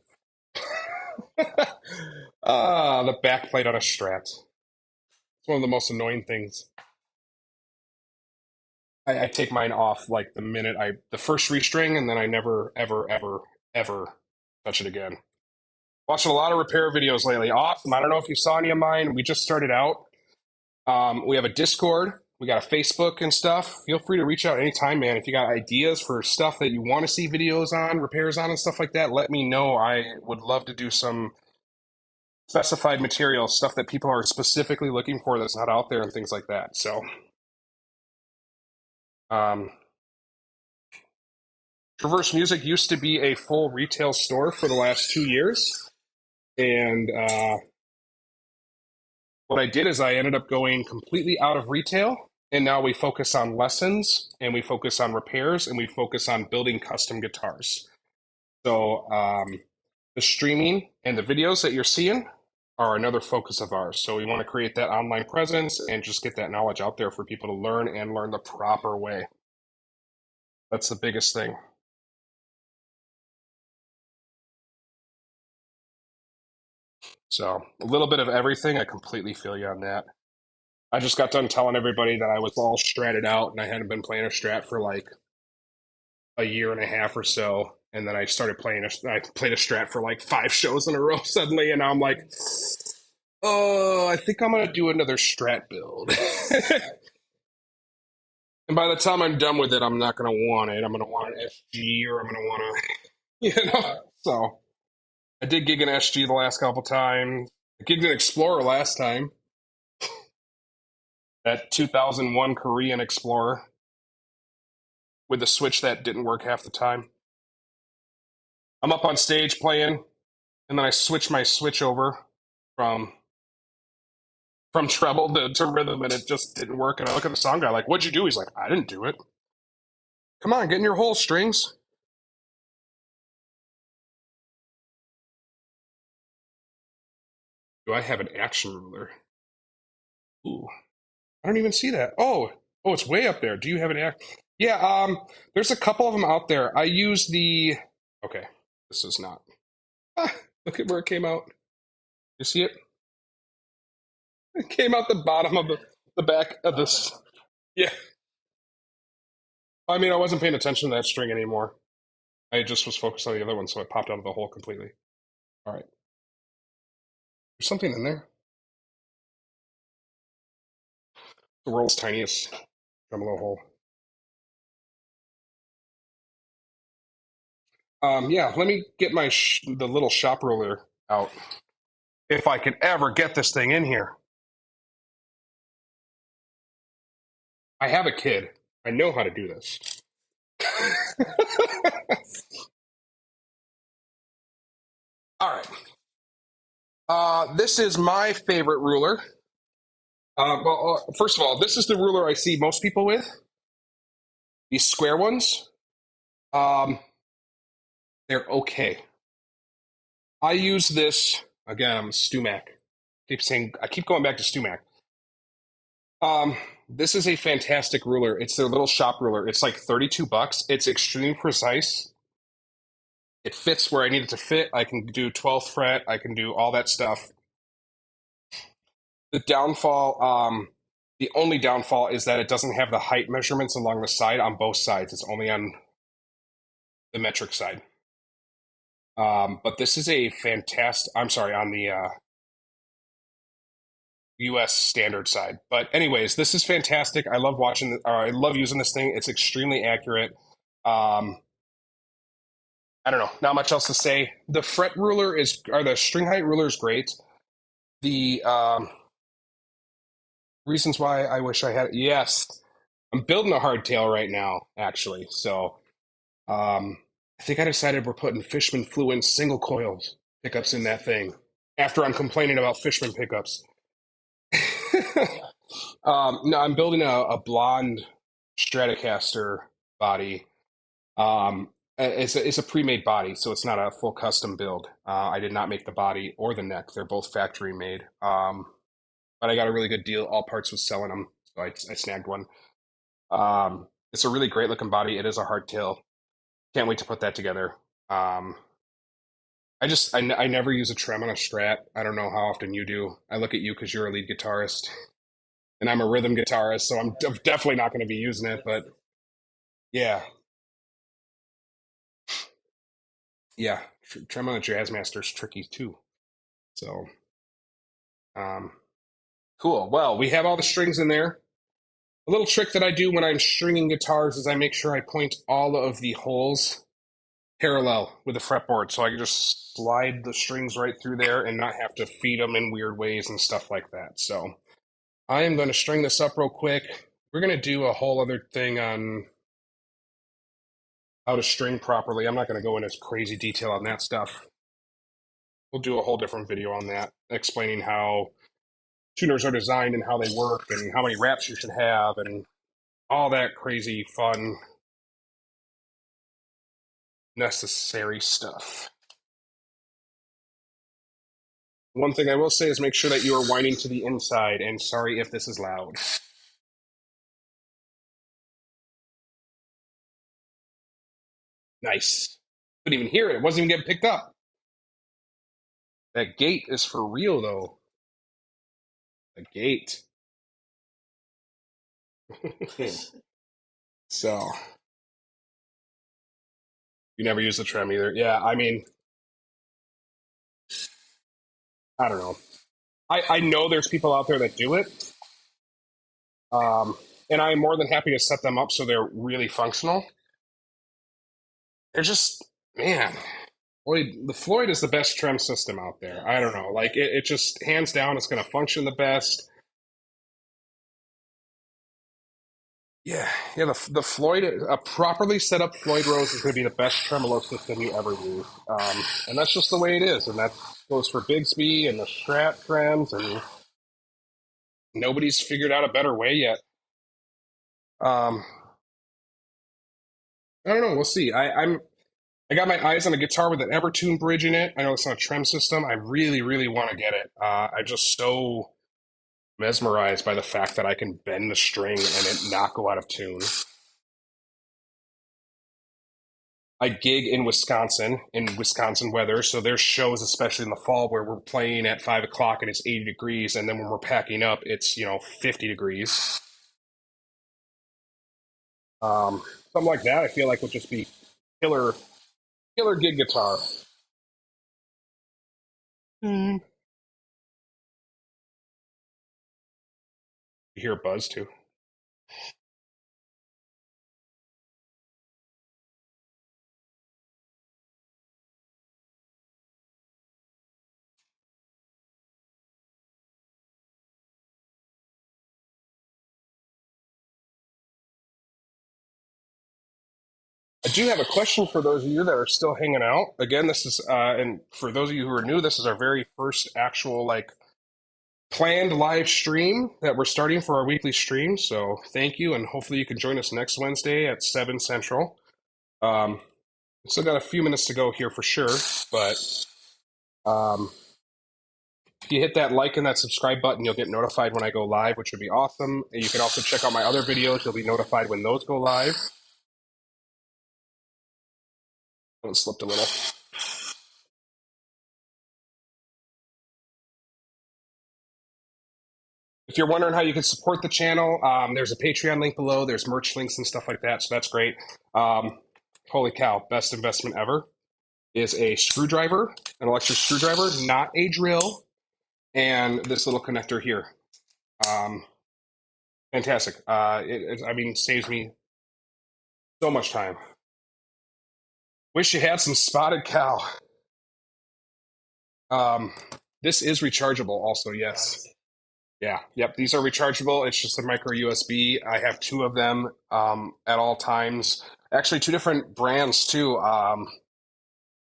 The backplate on a Strat. It's one of the most annoying things. I take mine off like the first restring, and then I never, ever, ever, ever touch it again. Watching a lot of repair videos lately. Awesome. I don't know if you saw any of mine. We just started out. We have a Discord. We got a Facebook and stuff. Feel free to reach out anytime, man. If you got ideas for stuff that you want to see videos on, repairs on, and stuff like that, let me know. I would love to do some specified material, stuff that people are specifically looking for that's not out there, and things like that. So, um, Traverse Music used to be a full retail store for the last 2 years. And what I did is I ended up going completely out of retail. And now we focus on lessons and we focus on repairs and we focus on building custom guitars. So the streaming and the videos that you're seeing are another focus of ours. So we want to create that online presence and just get that knowledge out there for people to learn and learn the proper way. That's the biggest thing. So a little bit of everything. I completely feel you on that. I just got done telling everybody that I was all stratted out and I hadn't been playing a strat for like a year and a half or so. And then I started playing I played a strat for like 5 shows in a row suddenly. And now I'm like, oh, I think I'm going to do another strat build. And by the time I'm done with it, I'm not going to want it. I'm going to want an SG or I'm going to want to, So I did gig an SG the last couple times. I gigged an Explorer last time. That 2001 Korean Explorer with the switch that didn't work half the time. I'm up on stage playing, and then I switch my switch over from treble to rhythm, and it just didn't work. And I look at the sound guy like, "What'd you do?" He's like, "I didn't do it. Come on, get in your hole, strings." Do I have an action ruler? Ooh, I don't even see that. Oh, it's way up there. Do you have an act? Yeah, there's a couple of them out there. I use the. Okay, this is not. Ah, look at where it came out. You see it? It came out the bottom of the back of this. Yeah. I mean, I wasn't paying attention to that string anymore. I just was focused on the other one, so it popped out of the hole completely. All right. There's something in there. The world's tiniest tremolo hole. Yeah, let me get the little shop ruler out. If I could ever get this thing in here. I have a kid. I know how to do this. All right. This is my favorite ruler. First of all, this is the ruler I see most people with. These square ones. Um, they're okay. I use this again. I'm a Stumac. I keep going back to Stumac. This is a fantastic ruler. It's their little shop ruler. It's like $32. It's extremely precise. It fits where I need it to fit. I can do 12th fret. I can do all that stuff. The downfall, the only downfall is that it doesn't have the height measurements along the side on both sides. It's only on the metric side. But this is a fantastic. I'm sorry, on the US standard side. But anyways, this is fantastic. I love I love using this thing. It's extremely accurate. Um, I don't know, not much else to say. The fret ruler or the string height ruler is great. The reasons why I wish I had it. Yes, I'm building a hardtail right now, actually. So I think I decided we're putting Fishman Fluence single coils pickups in that thing after I'm complaining about Fishman pickups. No, I'm building a blonde Stratocaster body. It's a pre-made body, so it's not a full custom build. I did not make the body or the neck; they're both factory made. But I got a really good deal. All Parts was selling them, so I snagged one. It's a really great looking body. It is a hardtail. Can't wait to put that together. Um, I never use a trem on a Strat. I don't know how often you do. I look at you because you're a lead guitarist, and I'm a rhythm guitarist, so I'm definitely not going to be using it. But yeah, yeah, trem on a Jazzmaster is tricky too. So um, cool. Well, we have all the strings in there. A little trick that I do when I'm stringing guitars is I make sure I point all of the holes parallel with the fretboard so I can just slide the strings right through there and not have to feed them in weird ways and stuff like that. So I am going to string this up real quick. We're going to do a whole other thing on how to string properly. I'm not going to go into crazy detail on that stuff. We'll do a whole different video on that, explaining how tuners are designed and how they work and how many wraps you should have and all that crazy fun necessary stuff. One thing I will say is make sure that you are winding to the inside, and sorry if this is loud. Nice. Couldn't even hear it. It wasn't even getting picked up. That gate is for real, though. The gate. So, you never use the trem either. Yeah, I mean, I don't know. I know there's people out there that do it, um, and I'm more than happy to set them up so they're really functional. They're just, man, the Floyd is the best trem system out there. I don't know. Like, it just, hands down, it's going to function the best. Yeah, the Floyd, a properly set up Floyd Rose is going to be the best tremolo system you ever use, and that's just the way it is, and that goes for Bigsby and the Strat trems, and nobody's figured out a better way yet. Um, I don't know. We'll see. I got my eyes on a guitar with an Evertune bridge in it. I know it's not a trem system. I really, really want to get it. I'm just so mesmerized by the fact that I can bend the string and it not go out of tune. I gig in Wisconsin weather. So there's shows, especially in the fall, where we're playing at 5 o'clock and it's 80 degrees, and then when we're packing up, it's 50 degrees. Something like that, I feel like would just be killer, killer gig guitar. Mm. You hear a buzz too. I do have a question for those of you that are still hanging out. Again, this is, and for those of you who are new, this is our very first actual like planned live stream that we're starting for our weekly stream. So thank you, and hopefully you can join us next Wednesday at 7 Central. Um, Still got a few minutes to go here for sure, but um, if you hit that like and that subscribe button, you'll get notified when I go live, which would be awesome. And you can also check out my other videos; you'll be notified when those go live. One slipped a little. If you're wondering how you can support the channel, there's a Patreon link below. There's merch links and stuff like that, so that's great. Holy cow, best investment ever is a screwdriver, an electric screwdriver, not a drill, and this little connector here. Um, Fantastic. I mean, saves me so much time. Wish you had some spotted cow. Um, this is rechargeable also, yes. Yeah, yep, these are rechargeable. It's just a micro USB. I have two of them at all times. Actually, two different brands too.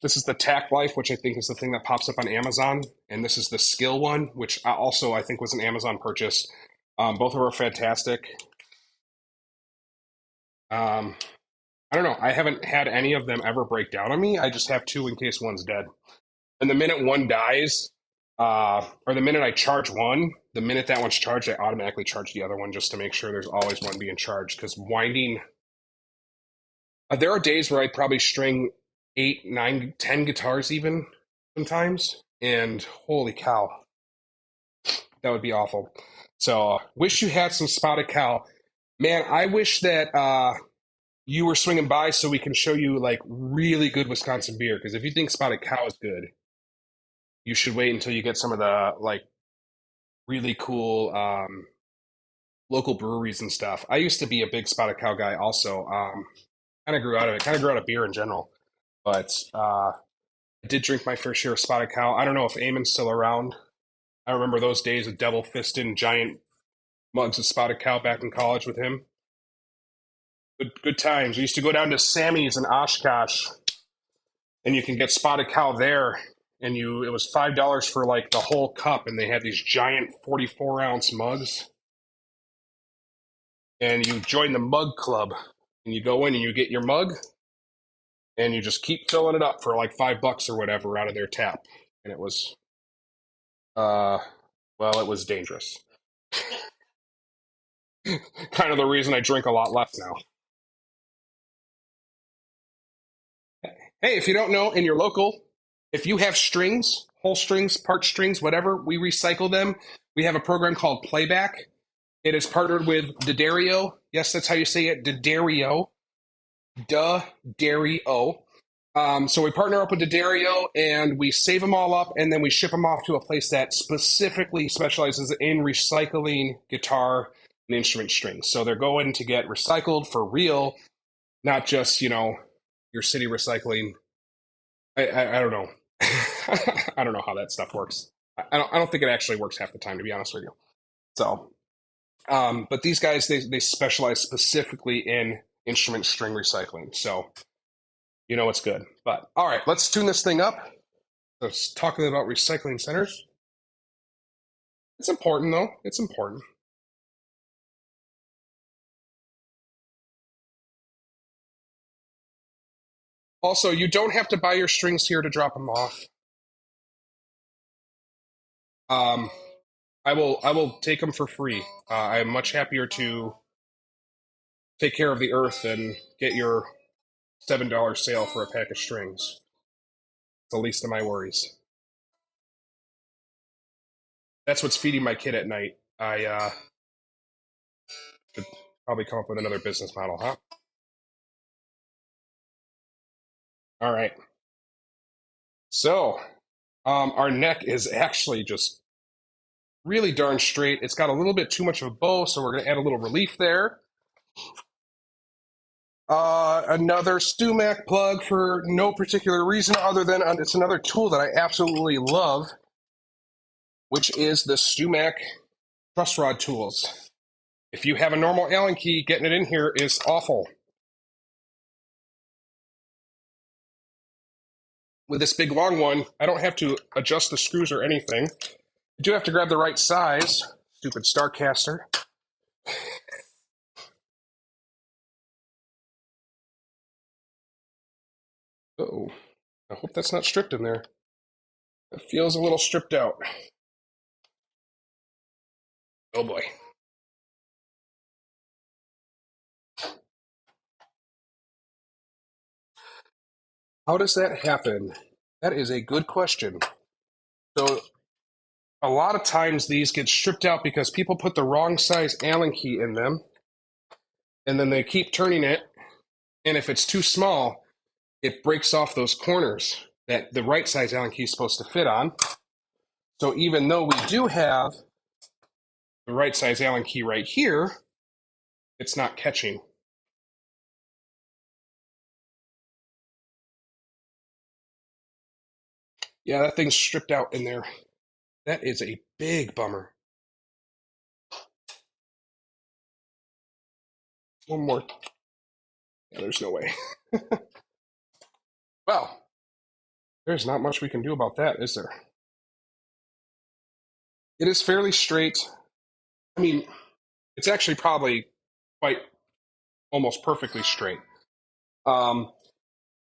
This is the Tack Life, which I think is the thing that pops up on Amazon, and this is the Skill one, which also I think was an Amazon purchase. Both of them are fantastic. Um, I don't know. I haven't had any of them ever break down on me. I just have two in case one's dead. And the minute one dies, or the minute I charge one, the minute that one's charged, I automatically charge the other one just to make sure there's always one being charged. Because winding, there are days where I probably string 8, 9, 10 guitars even sometimes, and holy cow, that would be awful. So, wish you had some spotted cow. Man, I wish that you were swinging by so we can show you like really good Wisconsin beer. Because if you think spotted cow is good, you should wait until you get some of the like really cool local breweries and stuff. I used to be a big Spotted Cow guy also. Kind of grew out of it, kind of grew out of beer in general. But I did drink my fair share of Spotted Cow. I don't know if Eamon's still around. I remember those days of devil fisting giant mugs of Spotted Cow back in college with him. Good times. We used to go down to Sammy's in Oshkosh, and you can get Spotted Cow there. And it was $5 for like the whole cup, and they had these giant 44-ounce mugs. And you join the mug club, and you go in and you get your mug, and you just keep filling it up for like $5 or whatever out of their tap. And it was, uh, well, it was dangerous. Kind of the reason I drink a lot less now. Hey, if you don't know, in your local, if you have strings, whole strings, part strings, whatever, we recycle them. We have a program called Playback. It is partnered with D'Addario. Yes, that's how you say it, D'Addario. D'Addario. So we partner up with D'Addario and we save them all up and then we ship them off to a place that specifically specializes in recycling guitar and instrument strings. So they're going to get recycled for real, not just, your city recycling. I don't know. I don't know how that stuff works. I don't think it actually works half the time, to be honest with you. So, but these guys, they specialize specifically in instrument string recycling. So, it's good. But all right, let's tune this thing up. Let's talking about recycling centers. It's important, though. It's important. Also, you don't have to buy your strings here to drop them off. Um, I will take them for free. I am much happier to take care of the earth than get your $7 sale for a pack of strings. It's the least of my worries. That's what's feeding my kid at night. I should probably come up with another business model, huh? All right. So, our neck is actually just really darn straight. It's got a little bit too much of a bow, so we're going to add a little relief there. Another StewMac plug for no particular reason other than it's another tool that I absolutely love, which is the StewMac truss rod tools. If you have a normal Allen key, getting it in here is awful. With this big long one, I don't have to adjust the screws or anything. I do have to grab the right size. Stupid Starcaster. Uh-oh. I hope that's not stripped in there. It feels a little stripped out. Oh boy. How does that happen? That is a good question. So a lot of times these get stripped out because people put the wrong size Allen key in them, and then they keep turning it, and if it's too small, it breaks off those corners that the right size Allen key is supposed to fit on. So even though we do have the right size Allen key right here, it's not catching. Yeah, that thing's stripped out in there. That is a big bummer. One more. Yeah, there's no way. Well, there's not much we can do about that, is there? It is fairly straight. I mean, it's actually probably quite almost perfectly straight. Um,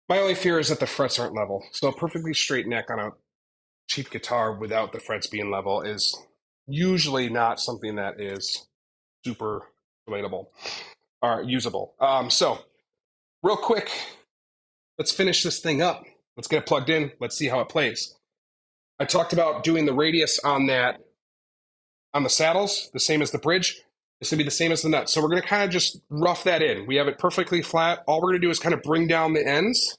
my only fear is that the frets aren't level. So a perfectly straight neck on a cheap guitar without the frets being level is usually not something that is super relatable or usable. So real quick, let's finish this thing up. Let's get it plugged in. Let's see how it plays. I talked about doing the radius on that on the saddles, the same as the bridge. It's going to be the same as the nut. So we're going to kind of just rough that in. We have it perfectly flat. All we're going to do is kind of bring down the ends.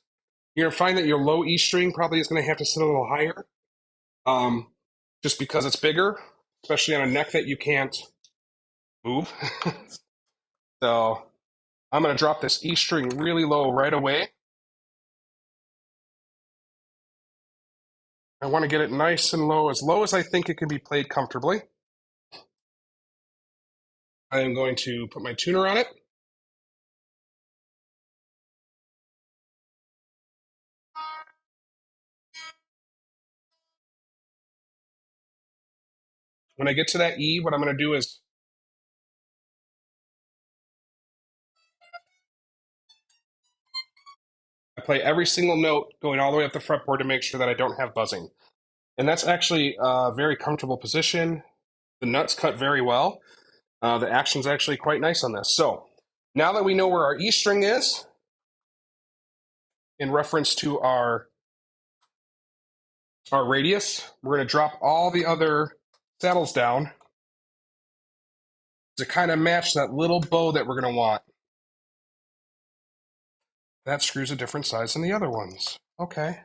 You're going to find that your low E string probably is going to have to sit a little higher, just because it's bigger, especially on a neck that you can't move. So I'm going to drop this E string really low right away. I want to get it nice and low as I think it can be played comfortably. I am going to put my tuner on it. When I get to that E, what I'm going to do is I play every single note going all the way up the fretboard to make sure that I don't have buzzing. And that's actually a very comfortable position. The nuts cut very well. The action's actually quite nice on this. So now that we know where our E string is, in reference to our radius, we're going to drop all the other saddles down to kind of match that little bow that we're going to want. That screw's a different size than the other ones. Okay.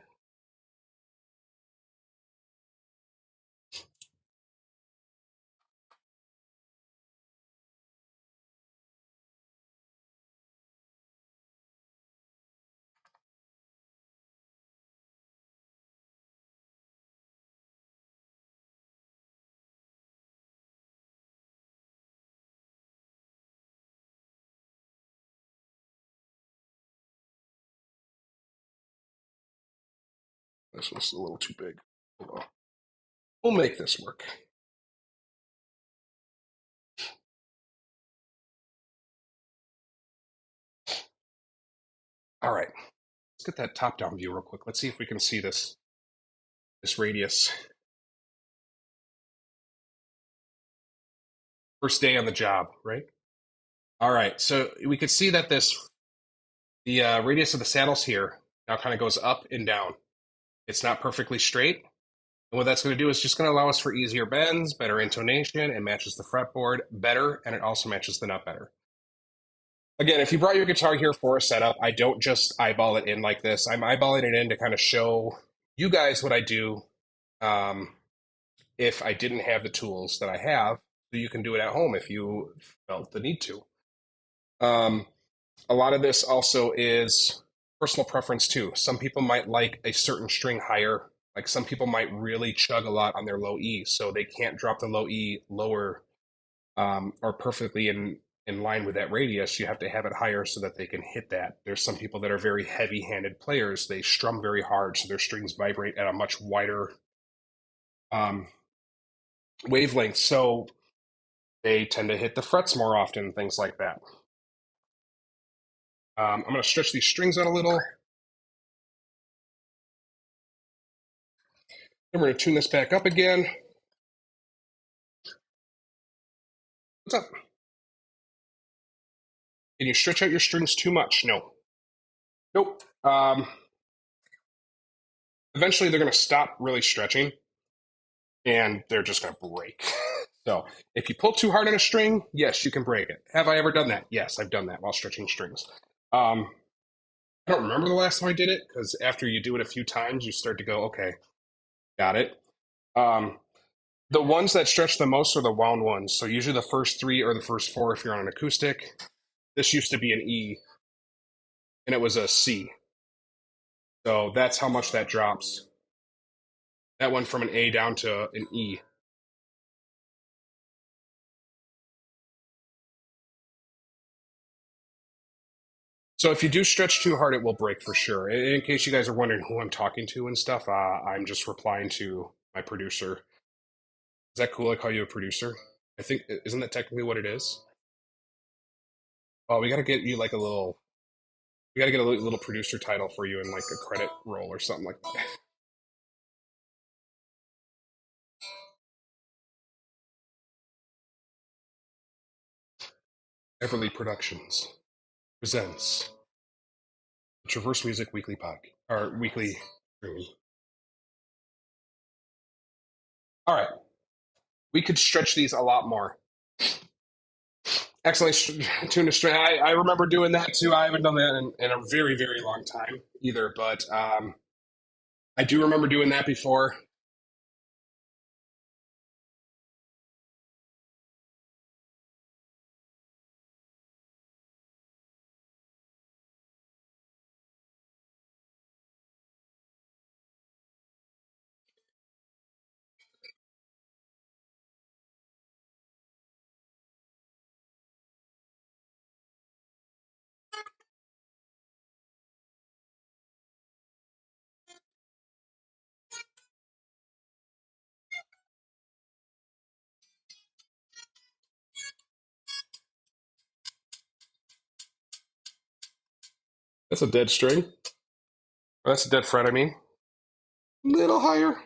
This one's a little too big. Hold on. We'll make this work. All right. Let's get that top-down view real quick. Let's see if we can see this radius. First day on the job, right? All right. So we could see that the radius of the saddles here now kind of goes up and down. It's not perfectly straight. And what that's going to do is just going to allow us for easier bends, better intonation. It matches the fretboard better, and it also matches the nut better. Again, if you brought your guitar here for a setup, I don't just eyeball it in like this. I'm eyeballing it in to kind of show you guys what I do if I didn't have the tools that I have. So you can do it at home if you felt the need to. A lot of this also is personal preference too. Some people might like a certain string higher. Like some people might really chug a lot on their low E, so they can't drop the low E lower or perfectly in line with that radius. You have to have it higher so that they can hit that. There's some people that are very heavy-handed players. They strum very hard, so their strings vibrate at a much wider um, wavelength. So they tend to hit the frets more often, things like that. I'm going to stretch these strings out a little. Then we're going to tune this back up again. What's up? Can you stretch out your strings too much? No. Nope. Eventually, they're going to stop really stretching, and they're just going to break. So if you pull too hard on a string, yes, you can break it. Have I ever done that? Yes, I've done that while stretching strings. I don't remember the last time I did it because after you do it a few times, you start to go, okay, got it. Um, the ones that stretch the most are the wound ones. So usually the first three or the first four if you're on an acoustic. This used to be an E, and it was a C. So that's how much that drops. That went from an A down to an E. So if you do stretch too hard, it will break for sure. In case you guys are wondering who I'm talking to and stuff, I'm just replying to my producer. Is that cool? I call you a producer. I think isn't that technically what it is? Oh, we got to get you like a little. We got to get a little producer title for you in like a credit roll or something like that. Everly Productions presents the Traverse Music Weekly Podcast or weekly streaming. All right, we could stretch these a lot more. Excellent tune to string. I remember doing that too. I haven't done that in a very, very long time either, but I do remember doing that before. That's a dead string. That's a dead fret, I mean. Little higher.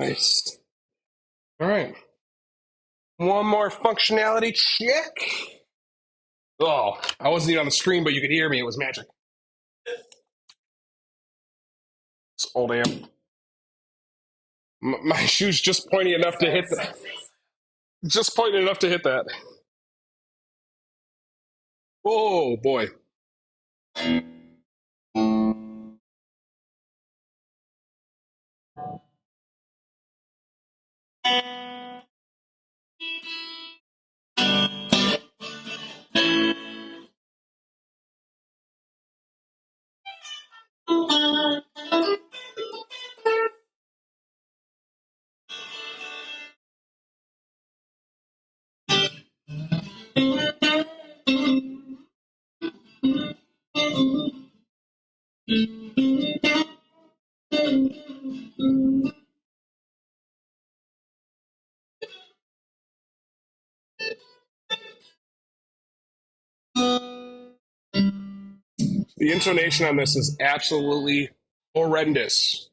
Nice. All right. One more functionality check. Oh, I wasn't even on the screen, but you could hear me. It was magic. It's old amp. My shoe's just pointing enough to hit that. Just pointing enough to hit that. Oh boy. The intonation on this is absolutely horrendous.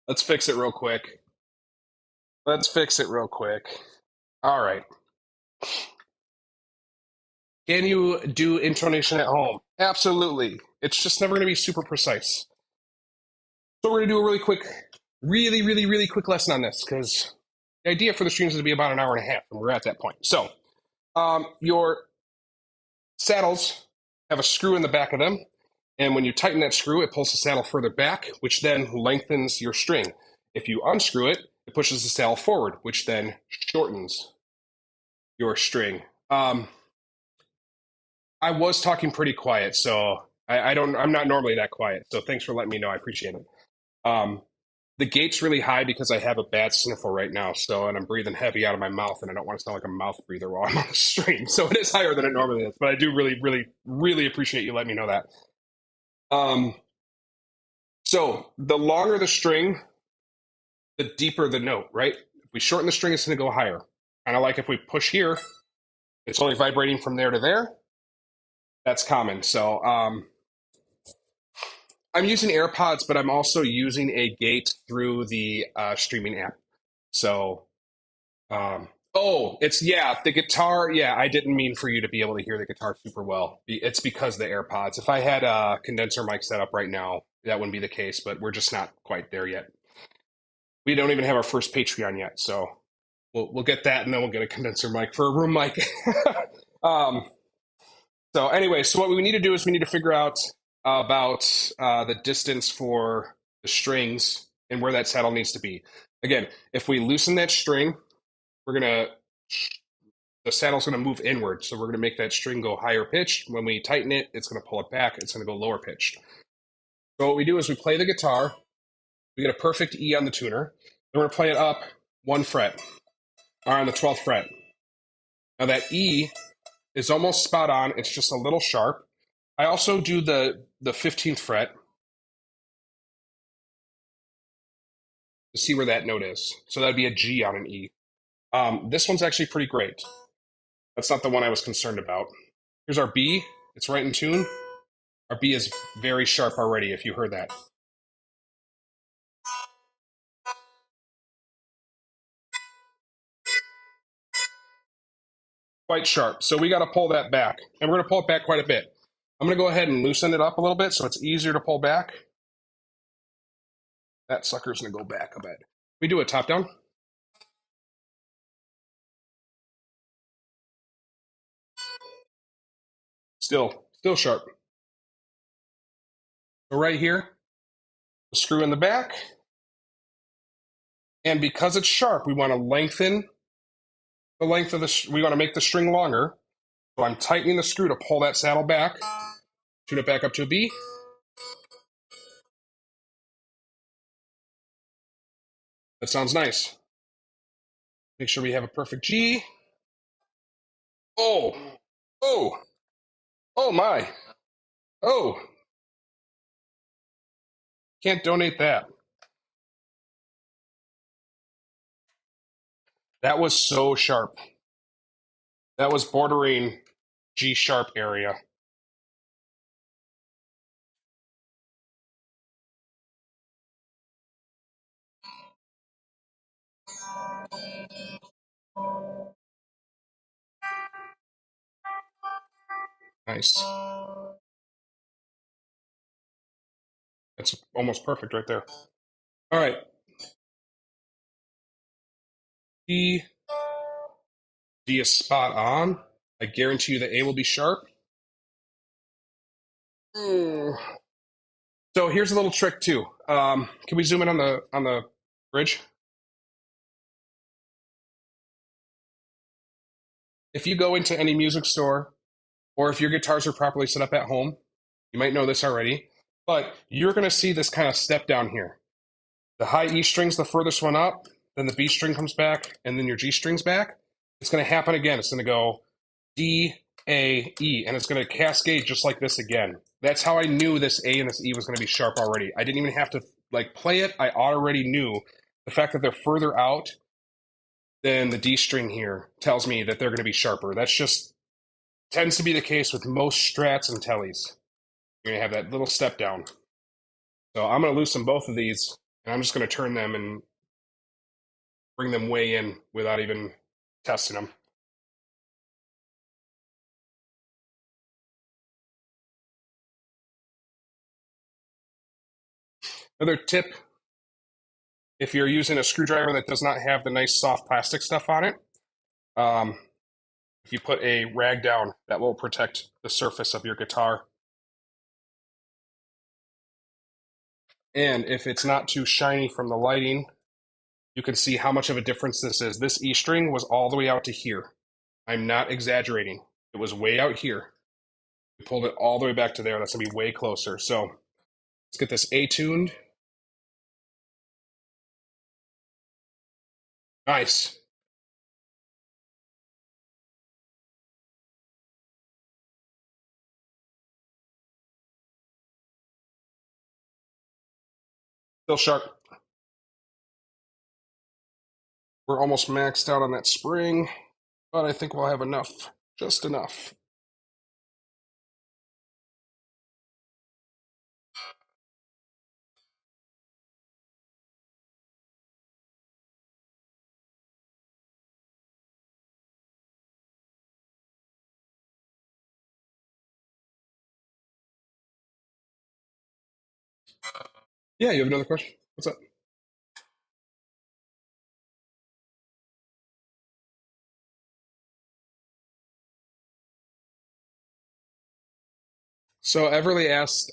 Let's fix it real quick. Let's fix it real quick. All right. Can you do intonation at home? Absolutely. It's just never going to be super precise. So we're going to do a really quick, really quick lesson on this because the idea for the streams is to be about an hour and a half, and we're at that point. So your saddles have a screw in the back of them, and when you tighten that screw, it pulls the saddle further back, which then lengthens your string. If you unscrew it, it pushes the saddle forward, which then shortens your string. I was talking pretty quiet, so I'm not normally that quiet. So thanks for letting me know. I appreciate it. Um, the gate's really high because I have a bad sniffle right now. So, and I'm breathing heavy out of my mouth, and I don't want to sound like a mouth breather while I'm on the stream. So it is higher than it normally is. But I do really appreciate you letting me know that. Um, so the longer the string, the deeper the note, right? If we shorten the string, it's going to go higher. Kind of like if we push here, it's only vibrating from there to there. That's common. So I'm using AirPods, but I'm also using a gate through the streaming app. So, oh, it's yeah, the guitar. Yeah, I didn't mean for you to be able to hear the guitar super well. It's because of the AirPods. If I had a condenser mic set up right now, that wouldn't be the case. But we're just not quite there yet. We don't even have our first Patreon yet, so we'll get that, and then we'll get a condenser mic for a room mic. um, so anyway, so what we need to do is we need to figure out about the distance for the strings and where that saddle needs to be. Again, if we loosen that string, we're gonna the saddle's gonna move inward, so we're gonna make that string go higher pitched. When we tighten it, it's gonna pull it back. It's gonna go lower pitched. So what we do is we play the guitar. We get a perfect E on the tuner. Then we're gonna play it up 1 fret, or on the 12th fret. Now that E is almost spot on. It's just a little sharp. I also do the 15th fret to see where that note is. So that'd be a G on an E. This one's actually pretty great. That's not the one I was concerned about. Here's our B. It's right in tune. Our B is very sharp already, if you heard that. Quite sharp. So we got to pull that back. And we're going to pull it back quite a bit. I'm going to go ahead and loosen it up a little bit so it's easier to pull back. That sucker's going to go back a bit. We do a top down. Still sharp. So right here, the screw in the back, and because it's sharp, we want to lengthen the length of the. We want to make the string longer. So I'm tightening the screw to pull that saddle back, tune it back up to a B. That sounds nice. Make sure we have a perfect G. Oh, oh, oh my. Oh, can't donate that. That was so sharp. That was bordering G sharp area. Nice. That's almost perfect right there. All right. D, D is spot on. I guarantee you that A will be sharp. Mm. So here's a little trick too. Can we zoom in on the bridge? If you go into any music store, or if your guitars are properly set up at home, you might know this already, but you're going to see this kind of step down here. The high E string's the furthest one up, then the B string comes back, and then your G string's back. It's going to happen again. It's going to go D, A, E, and it's going to cascade just like this again. That's how I knew this A and this E was going to be sharp already. I didn't even have to like play it. I already knew the fact that they're further out than the D string here tells me that they're going to be sharper. That's just tends to be the case with most strats and tellies. You're going to have that little step down. So I'm going to loosen both of these, and I'm just going to turn them and bring them way in without even testing them. Another tip, if you're using a screwdriver that does not have the nice soft plastic stuff on it, if you put a rag down, that will protect the surface of your guitar. And if it's not too shiny from the lighting, you can see how much of a difference this is. This E string was all the way out to here. I'm not exaggerating. It was way out here. We pulled it all the way back to there. That's going to be way closer. So let's get this A tuned. Nice. Still sharp. We're almost maxed out on that spring, but I think we'll have enough. Just enough. Yeah, you have another question? What's up? So Everly asked,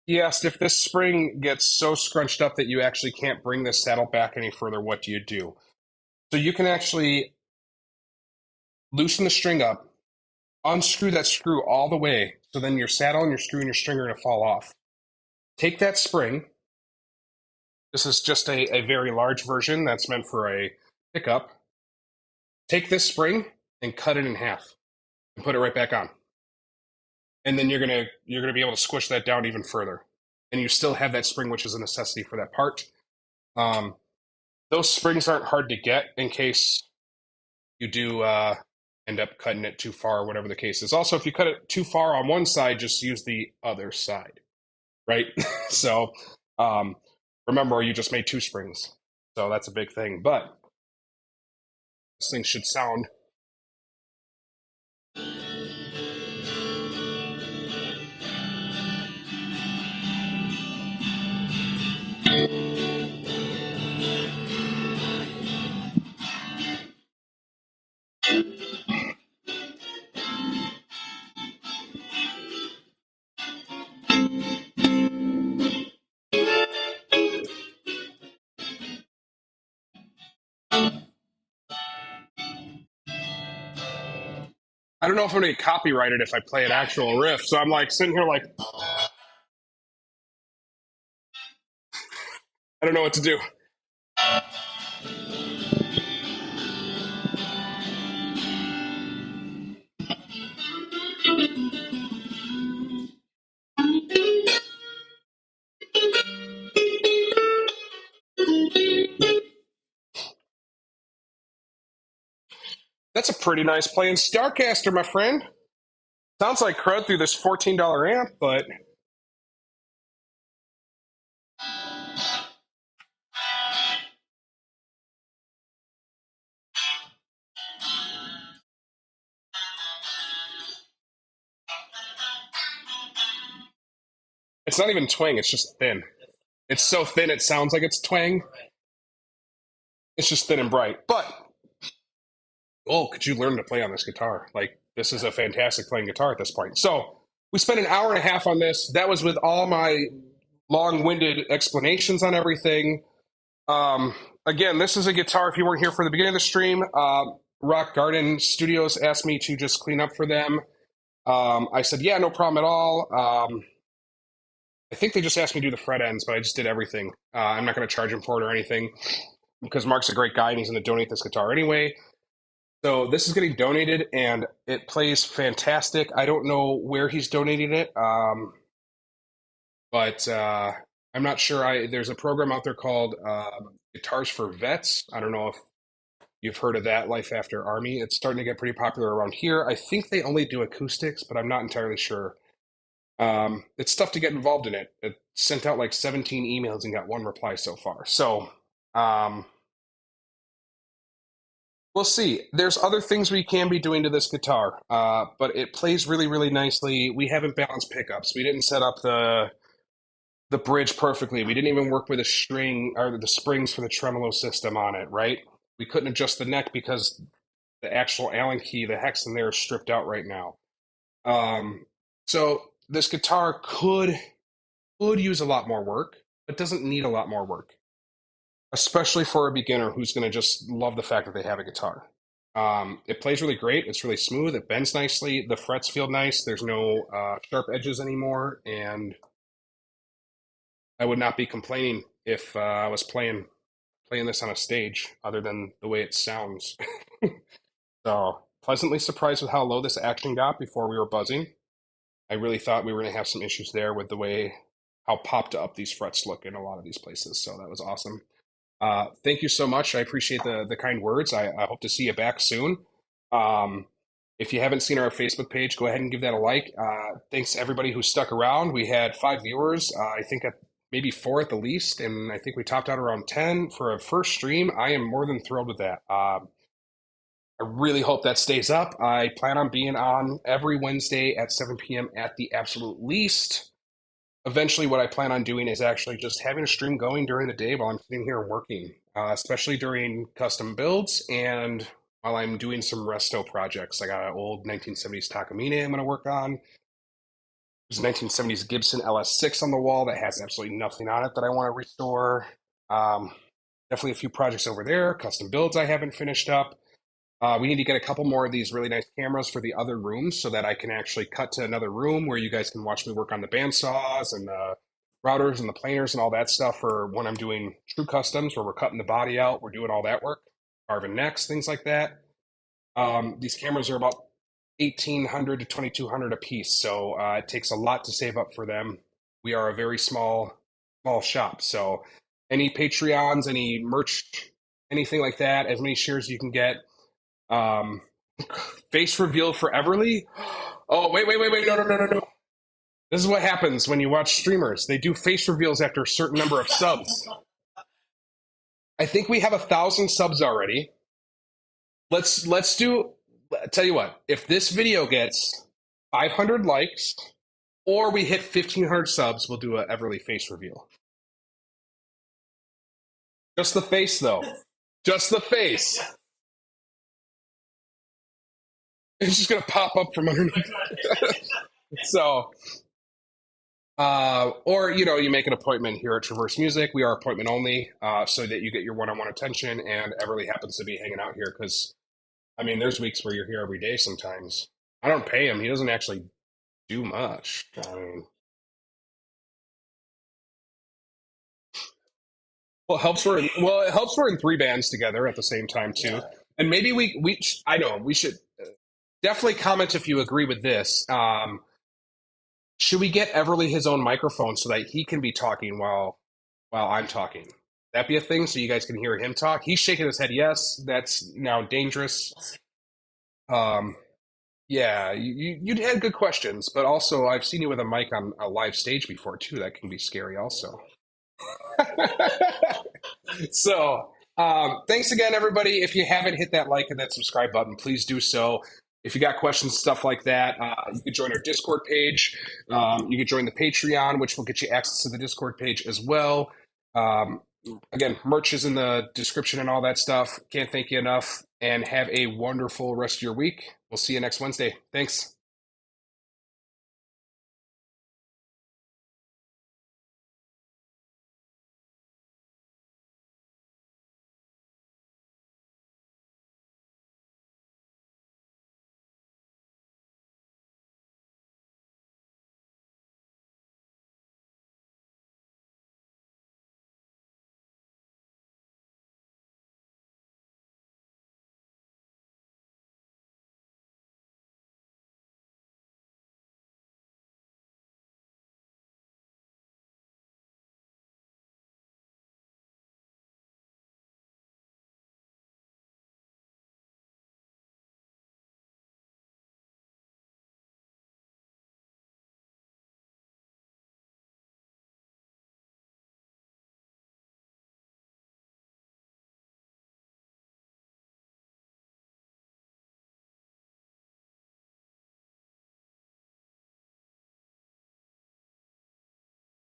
he asked if this spring gets so scrunched up that you actually can't bring this saddle back any further, what do you do? So you can actually loosen the string up, unscrew that screw all the way, so then your saddle and your screw and your string are going to fall off. Take that spring. This is just a very large version that's meant for a pickup. Take this spring and cut it in half and put it right back on. And then you're gonna be able to squish that down even further. And you still have that spring, which is a necessity for that part. Those springs aren't hard to get in case you do end up cutting it too far, or whatever the case is. Also, if you cut it too far on one side, just use the other side, right? So remember, you just made two springs. So that's a big thing. But this thing should sound. I don't know if I'm going to get copyrighted if I play an actual riff. So I'm like sitting here like, I don't know what to do. That's a pretty nice playing Starcaster, my friend. Sounds like crud through this $14 amp, but it's not even twang. It's just thin. It's so thin it sounds like it's twang. It's just thin and bright. But oh, could you learn to play on this guitar? Like this is a fantastic playing guitar at this point. So we spent an hour and a half on this. That was with all my long-winded explanations on everything. Um, Again, this is a guitar. If you weren't here for the beginning of the stream, Rock Garden Studios asked me to just clean up for them. I said, yeah, no problem at all. I think they just asked me to do the fret ends, but I just did everything. I'm not going to charge him for it or anything because Mark's a great guy and he's going to donate this guitar anyway. So this is getting donated and it plays fantastic. I don't know where he's donating it, but I'm not sure. There's a program out there called Guitars for Vets. I don't know if you've heard of that, Life After Army. It's starting to get pretty popular around here. I think they only do acoustics, but I'm not entirely sure. It's tough to get involved in it. It sent out like 17 emails and got one reply so far. So um, we'll see. There's other things we can be doing to this guitar, but it plays really, really nicely. We haven't balanced pickups. We didn't set up the bridge perfectly. We didn't even work with a string or the springs for the tremolo system on it, right? We couldn't adjust the neck because the actual Allen key, the hex in there is stripped out right now. Um, so this guitar could use a lot more work, but doesn't need a lot more work, especially for a beginner who's going to just love the fact that they have a guitar. It plays really great. It's really smooth. It bends nicely. The frets feel nice. There's no sharp edges anymore, and I would not be complaining if I was playing this on a stage, other than the way it sounds. So pleasantly surprised with how low this action got before we were buzzing. I really thought we were going to have some issues there with the way how popped up these frets look in a lot of these places. So that was awesome. Thank you so much. I appreciate the kind words. I hope to see you back soon. Um, if you haven't seen our Facebook page, go ahead and give that a like. Thanks to everybody who stuck around. We had 5 viewers, I think maybe 4 at the least, and I think we topped out around 10 for a first stream. I am more than thrilled with that. I really hope that stays up. I plan on being on every Wednesday at 7 p.m. at the absolute least. Eventually, what I plan on doing is actually just having a stream going during the day while I'm sitting here and working, especially during custom builds and while I'm doing some resto projects. I got an old 1970s Takamine I'm going to work on. There's a 1970s Gibson LS6 on the wall that has absolutely nothing on it that I want to restore. Um, Definitely a few projects over there, custom builds I haven't finished up. We need to get a couple more of these really nice cameras for the other rooms so that I can actually cut to another room where you guys can watch me work on the bandsaws and the routers and the planers and all that stuff for when I'm doing true customs where we're cutting the body out, we're doing all that work, carving necks, things like that. These cameras are about 1,800 to 2,200 a piece, so it takes a lot to save up for them. We are a very small shop, so any Patreons, any merch, anything like that, as many shares as you can get. Um, Face reveal for Everly. Oh, wait. No. This is what happens when you watch streamers. They do face reveals after a certain number of subs. I think we have 1,000 subs already. Let's do. Tell you what, if this video gets 500 likes or we hit 1,500 subs, we'll do a Everly face reveal. Just the face, though. Just the face. It's just gonna pop up from underneath. So, or you make an appointment here at Traverse Music. We are appointment only, so that you get your one-on-one attention. And Everly happens to be hanging out here because, I mean, there's weeks where you're here every day sometimes. I don't pay him. He doesn't actually do much. I mean, it helps we're in three bands together at the same time too. Yeah. And maybe we I know we should definitely comment if you agree with this. Should we get Everly his own microphone so that he can be talking while I'm talking? That be a thing so you guys can hear him talk? He's shaking his head. Yes, that's now dangerous. Um, yeah, you had good questions, but also I've seen you with a mic on a live stage before too. That can be scary, also. So, thanks again, everybody. If you haven't hit that like and that subscribe button, please do so. If you got questions, stuff like that, you can join our Discord page. You can join the Patreon, which will get you access to the Discord page as well. Um, Again, merch is in the description and all that stuff. Can't thank you enough. And have a wonderful rest of your week. We'll see you next Wednesday. Thanks.